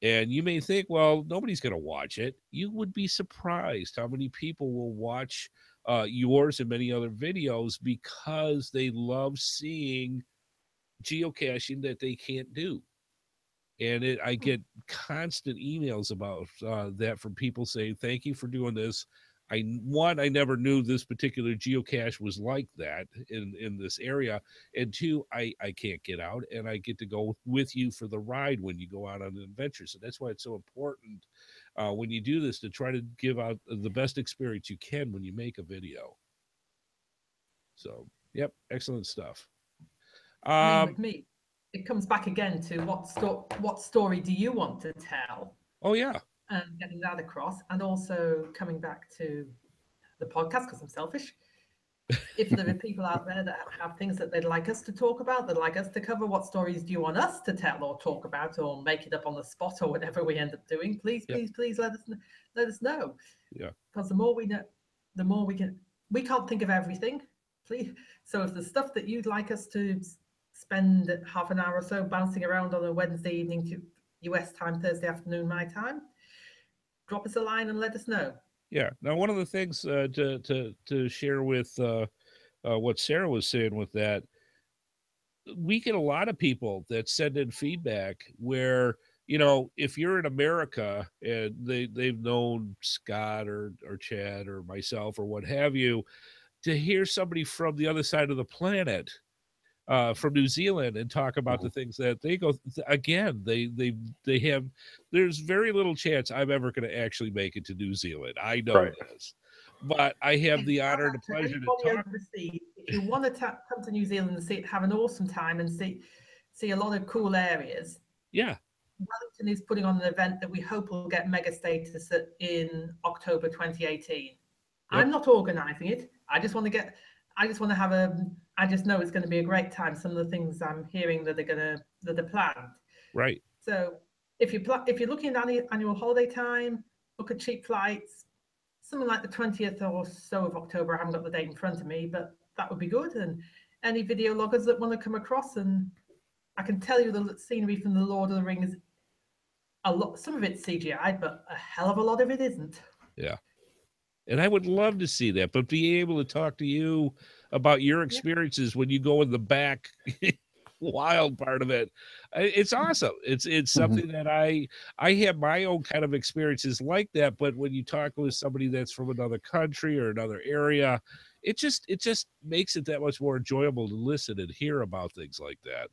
And you may think, well, nobody's going to watch it. You would be surprised how many people will watch yours and many other videos because they love seeing geocaching that they can't do. And I get constant emails about that from people saying, thank you for doing this. I never knew this particular geocache was like that in this area. And two, I can't get out and I get to go with you for the ride when you go out on an adventure. So that's why it's so important when you do this to try to give out the best experience you can when you make a video. So, yep, excellent stuff. I mean, with me, it comes back again to what story do you want to tell? Oh, yeah. And getting that across, and also coming back to the podcast because I'm selfish. if there are people out there that have things that they'd like us to talk about, they'd like us to cover, what stories do you want us to tell or talk about or make it up on the spot or whatever we end up doing, please, Yep. please let us know. Yeah. Because the more we know, the more we can't think of everything, please. So if there's stuff that you'd like us to spend half an hour or so bouncing around on a Wednesday evening to US time, Thursday afternoon, my time, drop us a line and let us know. Yeah. Now, one of the things to share with what Sarah was saying with that, we get a lot of people that send in feedback where, if you're in America and they've known Scott or Chad or myself or what have you, to hear somebody from the other side of the planet, from New Zealand, and talk about the things that they go again. They have. There's very little chance I'm ever going to actually make it to New Zealand. I know this, but I have the honor and the pleasure to talk. Overseas, if you want to come to New Zealand and have an awesome time and see a lot of cool areas. Yeah. Wellington is putting on an event that we hope will get mega status in October 2018. Yep. I'm not organizing it. I just want to have I just know it's going to be a great time. Some of the things I'm hearing that are planned. Right. So if you're looking at annual holiday time, look at cheap flights, something like the 20th or so of October. I haven't got the date in front of me, but that would be good. And any video loggers that want to come across, and I can tell you the scenery from the Lord of the Rings, some of it's CGI, but a hell of a lot of it isn't. Yeah. And I would love to see that, but being able to talk to you about your experiences when you go in the back wild part of it, it's awesome. It's something that I have my own kind of experiences like that, but when you talk with somebody that's from another country or another area, it just makes it that much more enjoyable to listen and hear about things like that.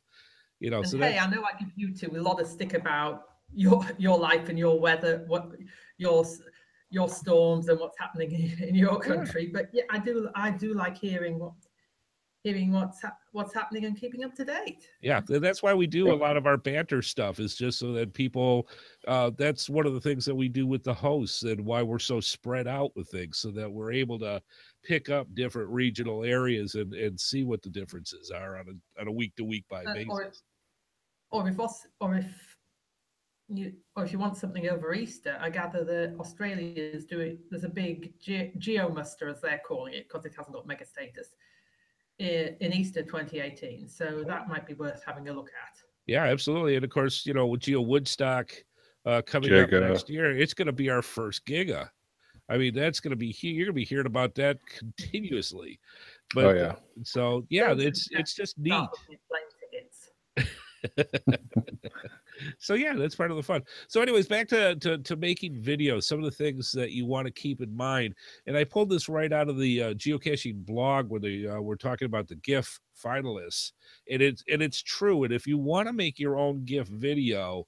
And so hey, I know I give you two a lot of stick about your life and your weather, what your storms and what's happening in your country. But yeah, I do like hearing what's happening and keeping up to date. Yeah, that's why we do a lot of our banter stuff, is just so that people, that's one of the things that we do with the hosts and why we're so spread out with things, so that we're able to pick up different regional areas and see what the differences are on a week to week basis. Or if you want something over Easter, I gather that Australia is there's a big geo muster, as they're calling it, because it hasn't got mega status, in Easter 2018. So that might be worth having a look at. Yeah, absolutely. And of course, with Geo Woodstock coming up next year, it's going to be our first Giga. I mean, that's going to be, you're going to be hearing about that continuously. But so it's just neat. So yeah, that's part of the fun. So anyways, back to making videos, some of the things that you want to keep in mind. And I pulled this right out of the geocaching blog where they were talking about the GIFF finalists, and it's true. And if you want to make your own GIFF video,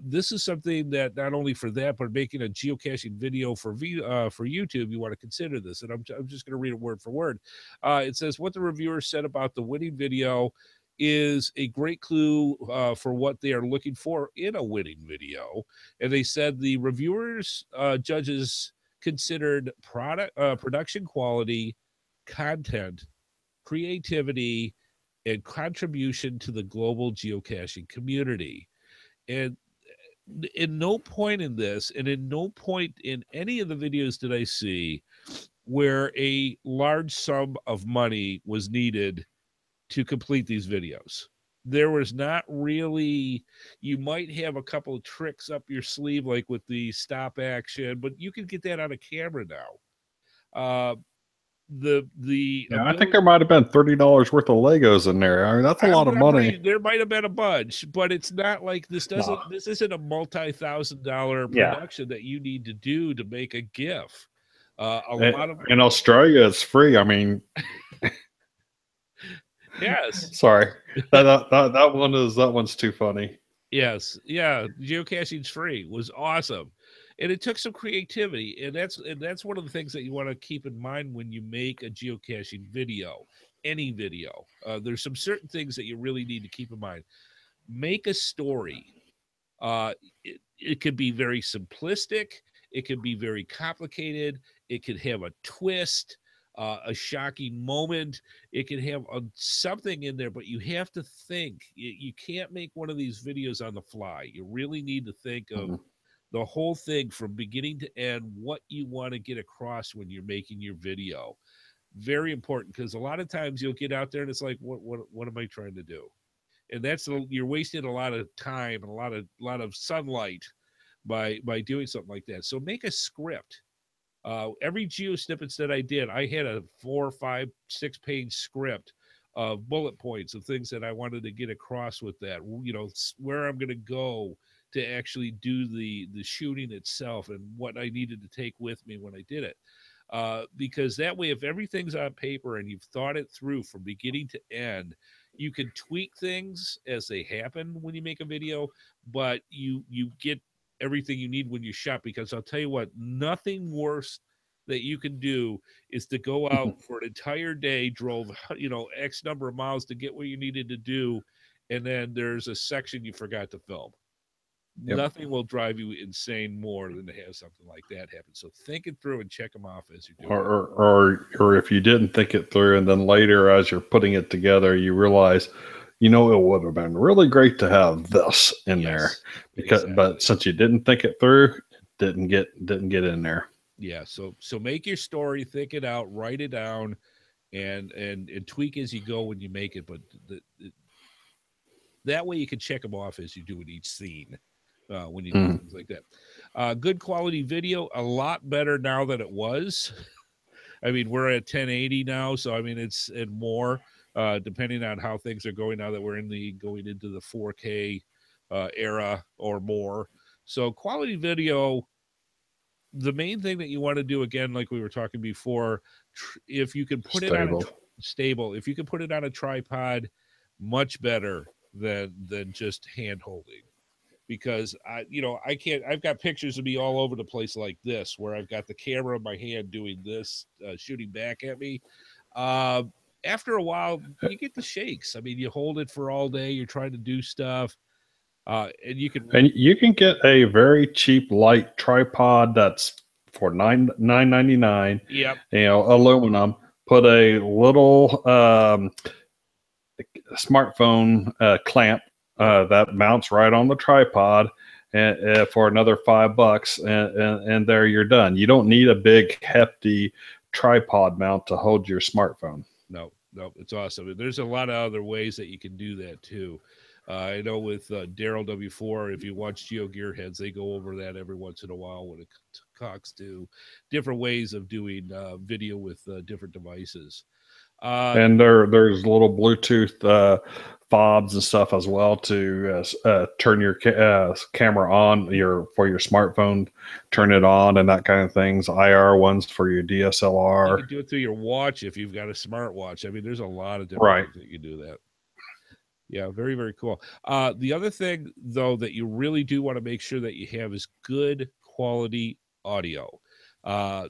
this is something that not only for that, but making a geocaching video for YouTube, you want to consider this. And I'm just going to read it word for word. It says, what the reviewer said about the winning video is a great clue for what they are looking for in a winning video. And they said the reviewers, judges considered production quality, content, creativity, and contribution to the global geocaching community. And in no point in this, and in no point in any of the videos that I see where a large sum of money was needed to complete these videos. There was not really, you might have a couple of tricks up your sleeve, like with the stop action, but you can get that on a camera now. I think there might have been $30 worth of Legos in there. I mean, that's a lot of money. There might have been a bunch, but it's not like this isn't a multi-$1,000 production that you need to do to make a GIF. In Australia, it's free. I mean, yes. Sorry, that one's too funny. Yes, yeah. Geocaching's free was awesome, and it took some creativity, and that's one of the things that you want to keep in mind when you make a geocaching video, any video. There's some certain things that you really need to keep in mind. Make a story. It could be very simplistic. It could be very complicated. It could have a twist. a shocking moment. It can have something in there, but you have to think. You can't make one of these videos on the fly. You really need to think of the whole thing from beginning to end, what you want to get across when you're making your video. Very important, because a lot of times you'll get out there and it's like, what am I trying to do? And you're wasting a lot of time and a lot of sunlight by doing something like that. So make a script. Every geo snippets that I did, I had a 4, 5, 6-page script of bullet points of things that I wanted to get across with that, where I'm going to go to actually do the shooting itself and what I needed to take with me when I did it. Because that way, if everything's on paper and you've thought it through from beginning to end, you can tweak things as they happen when you make a video, but you get everything you need when you shot. Because I'll tell you what, nothing worse that you can do is to go out for an entire day, drove X number of miles to get what you needed to do, and then there's a section you forgot to film. Yep. Nothing will drive you insane more than to have something like that happen. So think it through and check them off as you do it. Or if you didn't think it through, and then later as you're putting it together, you realize, it would have been really great to have this in there, because exactly. But since you didn't think it through, didn't get in there. Yeah. So make your story, think it out, write it down, and tweak as you go when you make it. But that way you can check them off as you do in each scene. When you do things like that. Good quality video, a lot better now than it was. I mean, we're at 1080 now, so I mean it's more depending on how things are going now that we're going into the 4K era or more. So quality video, the main thing that you want to do, again, like we were talking before, if you can put it on stable, if you can put it on a tripod, much better than just hand holding. Because I've got pictures of me all over the place like this, where I've got the camera in my hand doing this, shooting back at me. After a while, you get the shakes. I mean, you hold it for all day. You're trying to do stuff, and you can get a very cheap light tripod that's for $9.99. Yep. Aluminum. Put a little smartphone clamp. That mounts right on the tripod, and for another $5, and there you're done. You don't need a big hefty tripod mount to hold your smartphone. No, it's awesome. There's a lot of other ways that you can do that too. I know with Daryl W4, if you watch Geo Gearheads, they go over that every once in a while when it talks to different ways of doing video with different devices. And there's little Bluetooth fobs and stuff as well to turn your camera on for your smartphone, turn it on, and that kind of things. IR ones for your DSLR. You can do it through your watch if you've got a smartwatch. I mean, there's a lot of different ways that you do that. Yeah, very, very cool. The other thing, though, that you really do want to make sure that you have is good quality audio.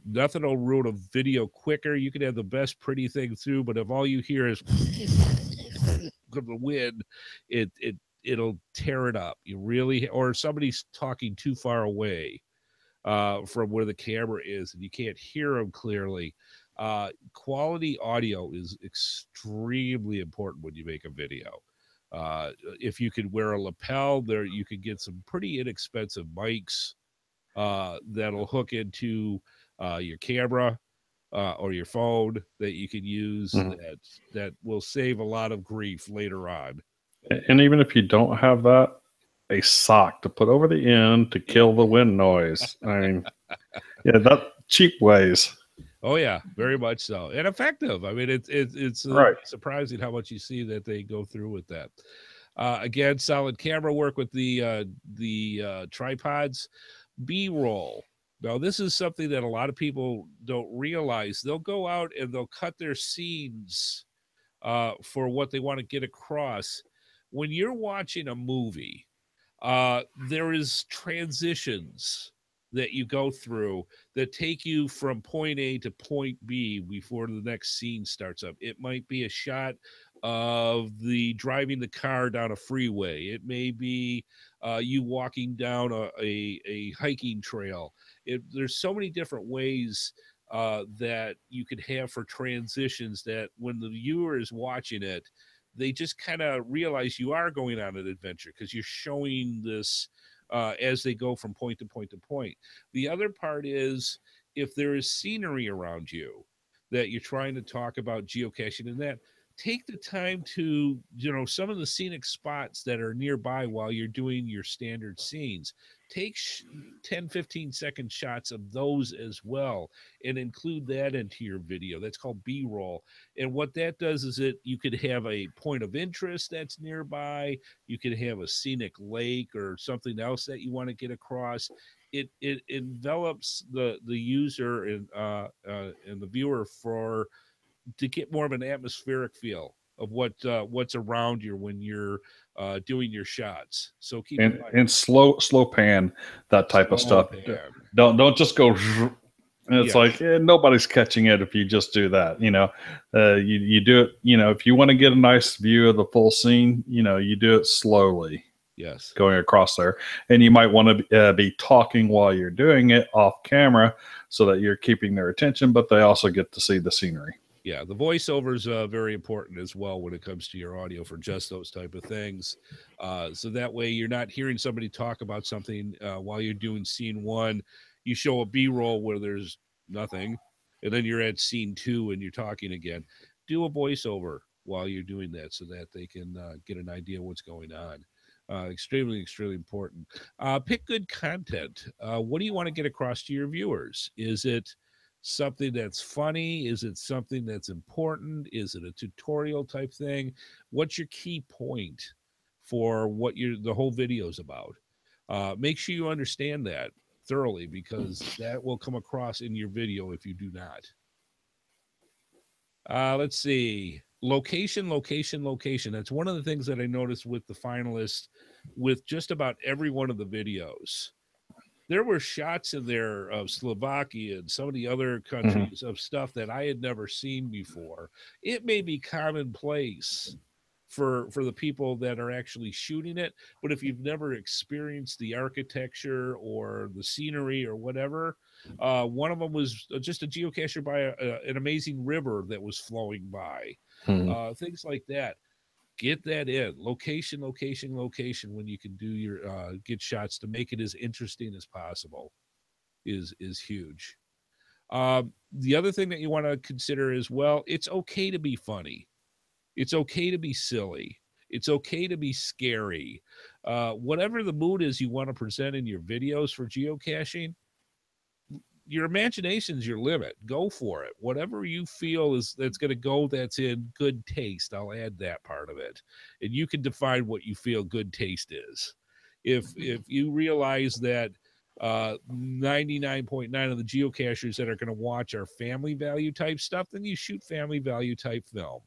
Nothing will ruin a video quicker. You can have the best pretty thing through, but if all you hear is from the wind, it'll tear it up. Or somebody's talking too far away from where the camera is and you can't hear them clearly. Quality audio is extremely important when you make a video. If you could wear a lapel there, you could get some pretty inexpensive mics that'll hook into your camera or your phone that you can use that will save a lot of grief later on. And even if you don't have that, a sock to put over the end to kill the wind noise. I mean, yeah, that cheap ways. Oh yeah, very much so, and effective. I mean, it's surprising how much you see that they go through with that. Again, solid camera work with the tripods. B-roll. Now, this is something that a lot of people don't realize. They'll go out and they'll cut their scenes for what they want to get across. When you're watching a movie, there is transitions that you go through that take you from point A to point B before the next scene starts up. It might be a shot of driving the car down a freeway. It may be you walking down a hiking trail. There's so many different ways that you could have for transitions, that when the viewer is watching it, they just kind of realize you are going on an adventure because you're showing this as they go from point to point to point. The other part is, if there is scenery around you that you're trying to talk about geocaching and that, take the time to, some of the scenic spots that are nearby while you're doing your standard scenes. Take 10, 15-second shots of those as well and include that into your video. That's called B-roll. And what that does is you could have a point of interest that's nearby. You could have a scenic lake or something else that you want to get across. It envelops the user and the viewer to get more of an atmospheric feel of what's around you when you're doing your shots. So keep in mind. And slow pan, that type of stuff. Don't just go. And it's like nobody's catching it if you just do that. You do it. If you want to get a nice view of the full scene, you do it slowly. Yes, going across there, and you might want to be talking while you're doing it off camera so that you're keeping their attention, but they also get to see the scenery. Yeah, the voiceover is very important as well when it comes to your audio for just those type of things. So that way you're not hearing somebody talk about something while you're doing scene one. You show a B-roll where there's nothing, and then you're at scene 2 and you're talking again. Do a voiceover while you're doing that so that they can get an idea of what's going on. Extremely, extremely important. Pick good content. What do you want to get across to your viewers? Is it something that's funny? Is it something that's important? Is it a tutorial type thing? What's your key point for what the whole video is about? Make sure you understand that thoroughly, because that will come across in your video if you do not. Let's see. Location. That's one of the things that I noticed with the finalists with just about every one of the videos. There were shots in there of Slovakia and some of the other countries of stuff that I had never seen before. It may be commonplace for the people that are actually shooting it, but if you've never experienced the architecture or the scenery or whatever, one of them was just a geocacher by an amazing river that was flowing by. Things like that. Get that in. Location when you can do your get shots to make it as interesting as possible is huge. The other thing that you want to consider is, well, it's okay to be funny. It's okay to be silly. It's okay to be scary. Whatever the mood is you want to present in your videos for geocaching, your imagination's your limit. Go for it. Whatever you feel that's going to go, that's in good taste. I'll add that part of it. And you can define what you feel good taste is. If you realize that 99.9 of the geocachers that are going to watch are family value type stuff, then you shoot family value type film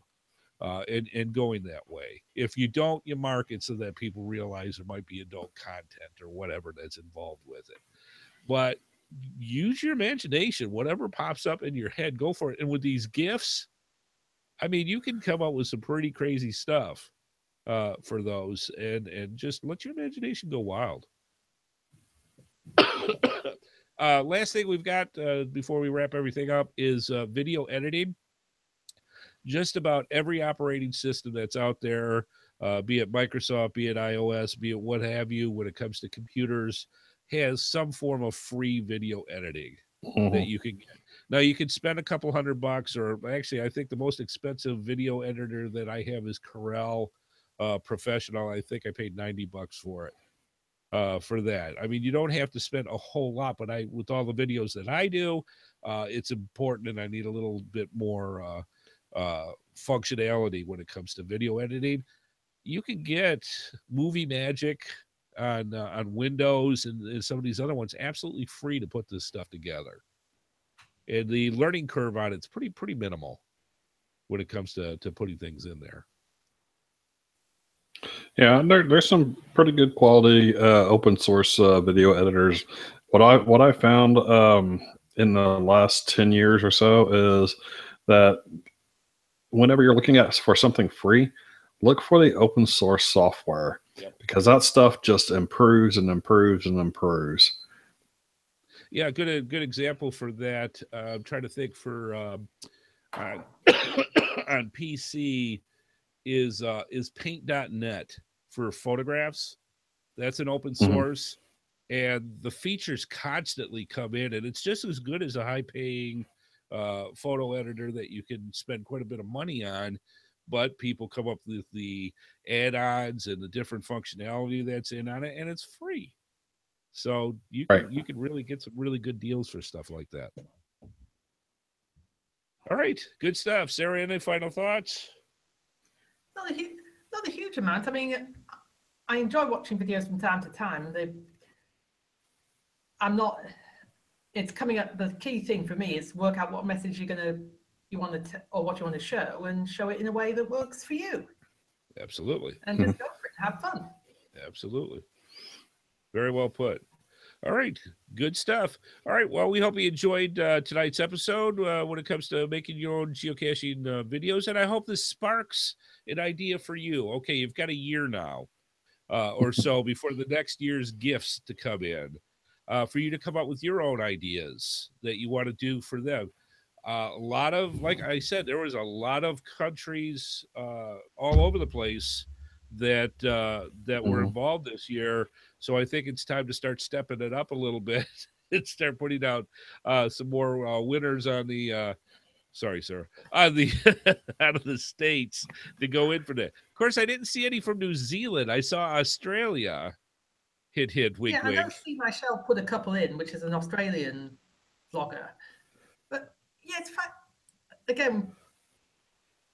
and going that way. If you don't, you mark it so that people realize there might be adult content or whatever that's involved with it. But use your imagination. Whatever pops up in your head, go for it. And with these GIFs, I mean, you can come up with some pretty crazy stuff for those, and just let your imagination go wild. Last thing we've got before we wrap everything up is video editing. Just about every operating system that's out there, be it Microsoft, be it iOS, be it what have you, when it comes to computers, has some form of free video editing that you can get. Now, you can spend a couple $100, or actually, I think the most expensive video editor that I have is Corel Professional. I think I paid $90 for it, for that. I mean, you don't have to spend a whole lot, but with all the videos that I do, it's important, and I need a little bit more functionality when it comes to video editing. You can get Movie Magic on Windows and some of these other ones absolutely free to put this stuff together, and the learning curve on it's pretty minimal when it comes to putting things in there. Yeah, there's some pretty good quality open source video editors. What I found in the last 10 years or so is that whenever you're looking for something free, look for the open source software, because that stuff just improves and improves and improves. Yeah, good example for that. I'm trying to think for on on PC is paint.net for photographs. That's an open Mhm. source, and the features constantly come in, and it's just as good as a high paying photo editor that you can spend quite a bit of money on. But people come up with the add-ons and the different functionality that's in on it, and it's free. So Right. you can really get some really good deals for stuff like that. All right, good stuff. Sarah, any final thoughts? Not a huge amount. I mean, I enjoy watching videos from time to time. I'm not. It's coming up. The key thing for me is work out what message you want to, or what you want to show, and show it in a way that works for you. Absolutely. And just go for it. Have fun. Absolutely. Very well put. All right, good stuff. All right, well, we hope you enjoyed tonight's episode when it comes to making your own geocaching videos, and I hope this sparks an idea for you. Okay, you've got a year now or so before the next year's gifts to come in for you to come up with your own ideas that you want to do for them. A lot of, like I said, there was a lot of countries all over the place that that were Mhm. involved this year. So I think it's time to start stepping it up a little bit and start putting out some more winners on the. Sorry, sir. On the out of the states to go in for that. Of course, I didn't see any from New Zealand. I saw Australia. Hit, wink, Yeah, I know wink. Steve Michelle put a couple in, which is an Australian vlogger. But yeah, it's fine. Again,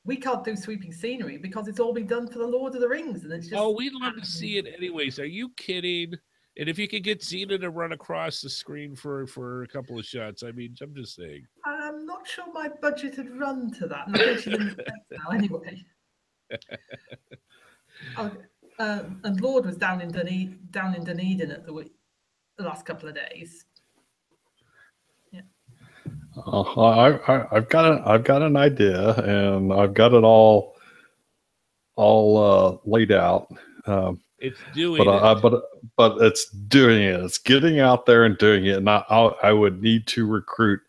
we can't do sweeping scenery because it's all been done for the Lord of the Rings, and it's just. Oh, we'd love to see it anyways. Are you kidding? And if you could get Xena to run across the screen for a couple of shots, I mean, I'm just saying. I'm not sure my budget had run to that, and I think she's in the States now anyway. And Lord was down in Dunedin at the last couple of days. Yeah. I've got an idea, and I've got it all laid out. It's doing it. But it's doing it. It's getting out there and doing it. And I would need to recruit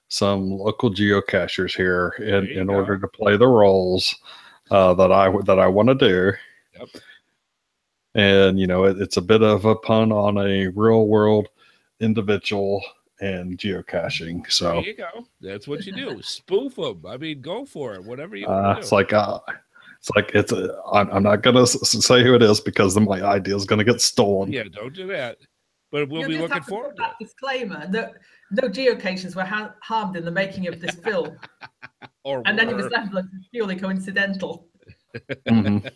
some local geocachers here in order to play the roles that I want to do. Yep. And it's a bit of a pun on a real world individual and geocaching. So there you go. That's what you do. Spoof them. I mean, go for it. Whatever you want to do. I'm not gonna say who it is because then my idea is gonna get stolen. Yeah, don't do that. But we'll be looking forward to that disclaimer that no geocachers were harmed in the making of this film, and any resemblance is purely coincidental. Mm-hmm.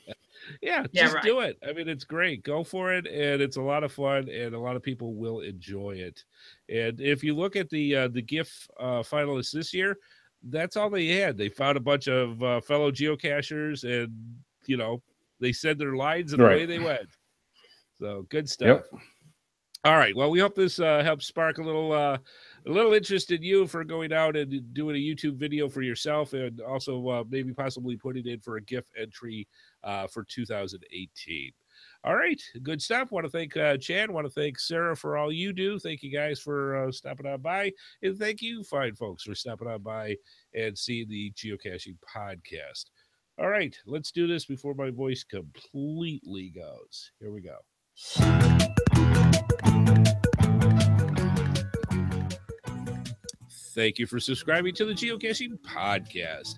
Yeah, just do it. I mean, it's great. Go for it, and it's a lot of fun, and a lot of people will enjoy it. And if you look at the GIFF finalists this year, that's all they had. They found a bunch of fellow geocachers, and they said their lines, and away they went. So good stuff. Yep. All right. Well, we hope this helps spark a little interest in you for going out and doing a YouTube video for yourself, and also maybe possibly putting in for a GIF entry for 2018. All right. Good stuff. Want to thank Chad. Want to thank Sarah for all you do. Thank you guys for stopping on by. And thank you, fine folks, for stopping on by and seeing the Geocaching Podcast. All right. Let's do this before my voice completely goes. Here we go. Thank you for subscribing to the Geocaching Podcast.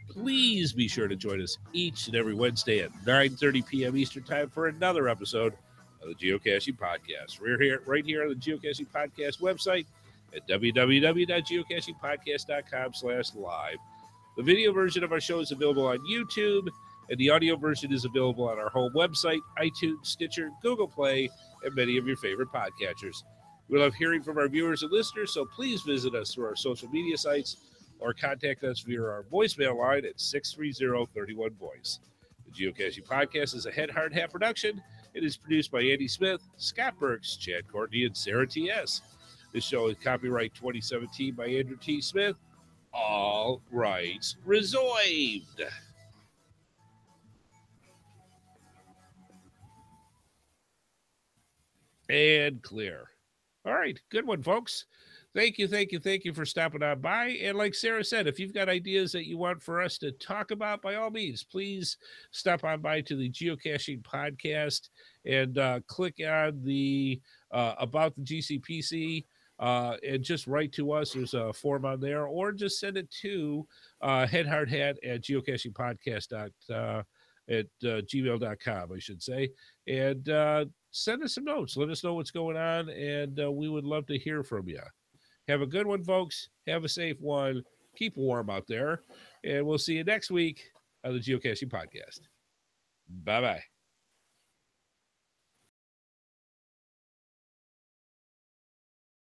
Please be sure to join us each and every Wednesday at 9:30 p.m. Eastern Time for another episode of the Geocaching Podcast. We're here right here on the Geocaching Podcast website at www.geocachingpodcast.com/live. The video version of our show is available on YouTube, and the audio version is available on our home website, iTunes, Stitcher, Google Play, and many of your favorite podcatchers. We love hearing from our viewers and listeners, so please visit us through our social media sites or contact us via our voicemail line at 630-31-VOICE. The Geocaching Podcast is a Headhardhat production. It is produced by Andy Smith, Scott Burks, Chad Courtney, and Sarah T.S. This show is copyright 2017 by Andrew T. Smith. All rights reserved. And clear. All right. Good one, folks. Thank you for stopping on by. And like Sarah said, if you've got ideas that you want for us to talk about, by all means, please stop on by to the Geocaching Podcast and click on the about the GCPC and just write to us. There's a form on there, or just send it to Headhardhat at geocachingpodcast at gmail.com, I should say. And send us some notes. Let us know what's going on, and we would love to hear from you. Have a good one, folks. Have a safe one. Keep warm out there. And we'll see you next week on the Geocaching Podcast. Bye-bye.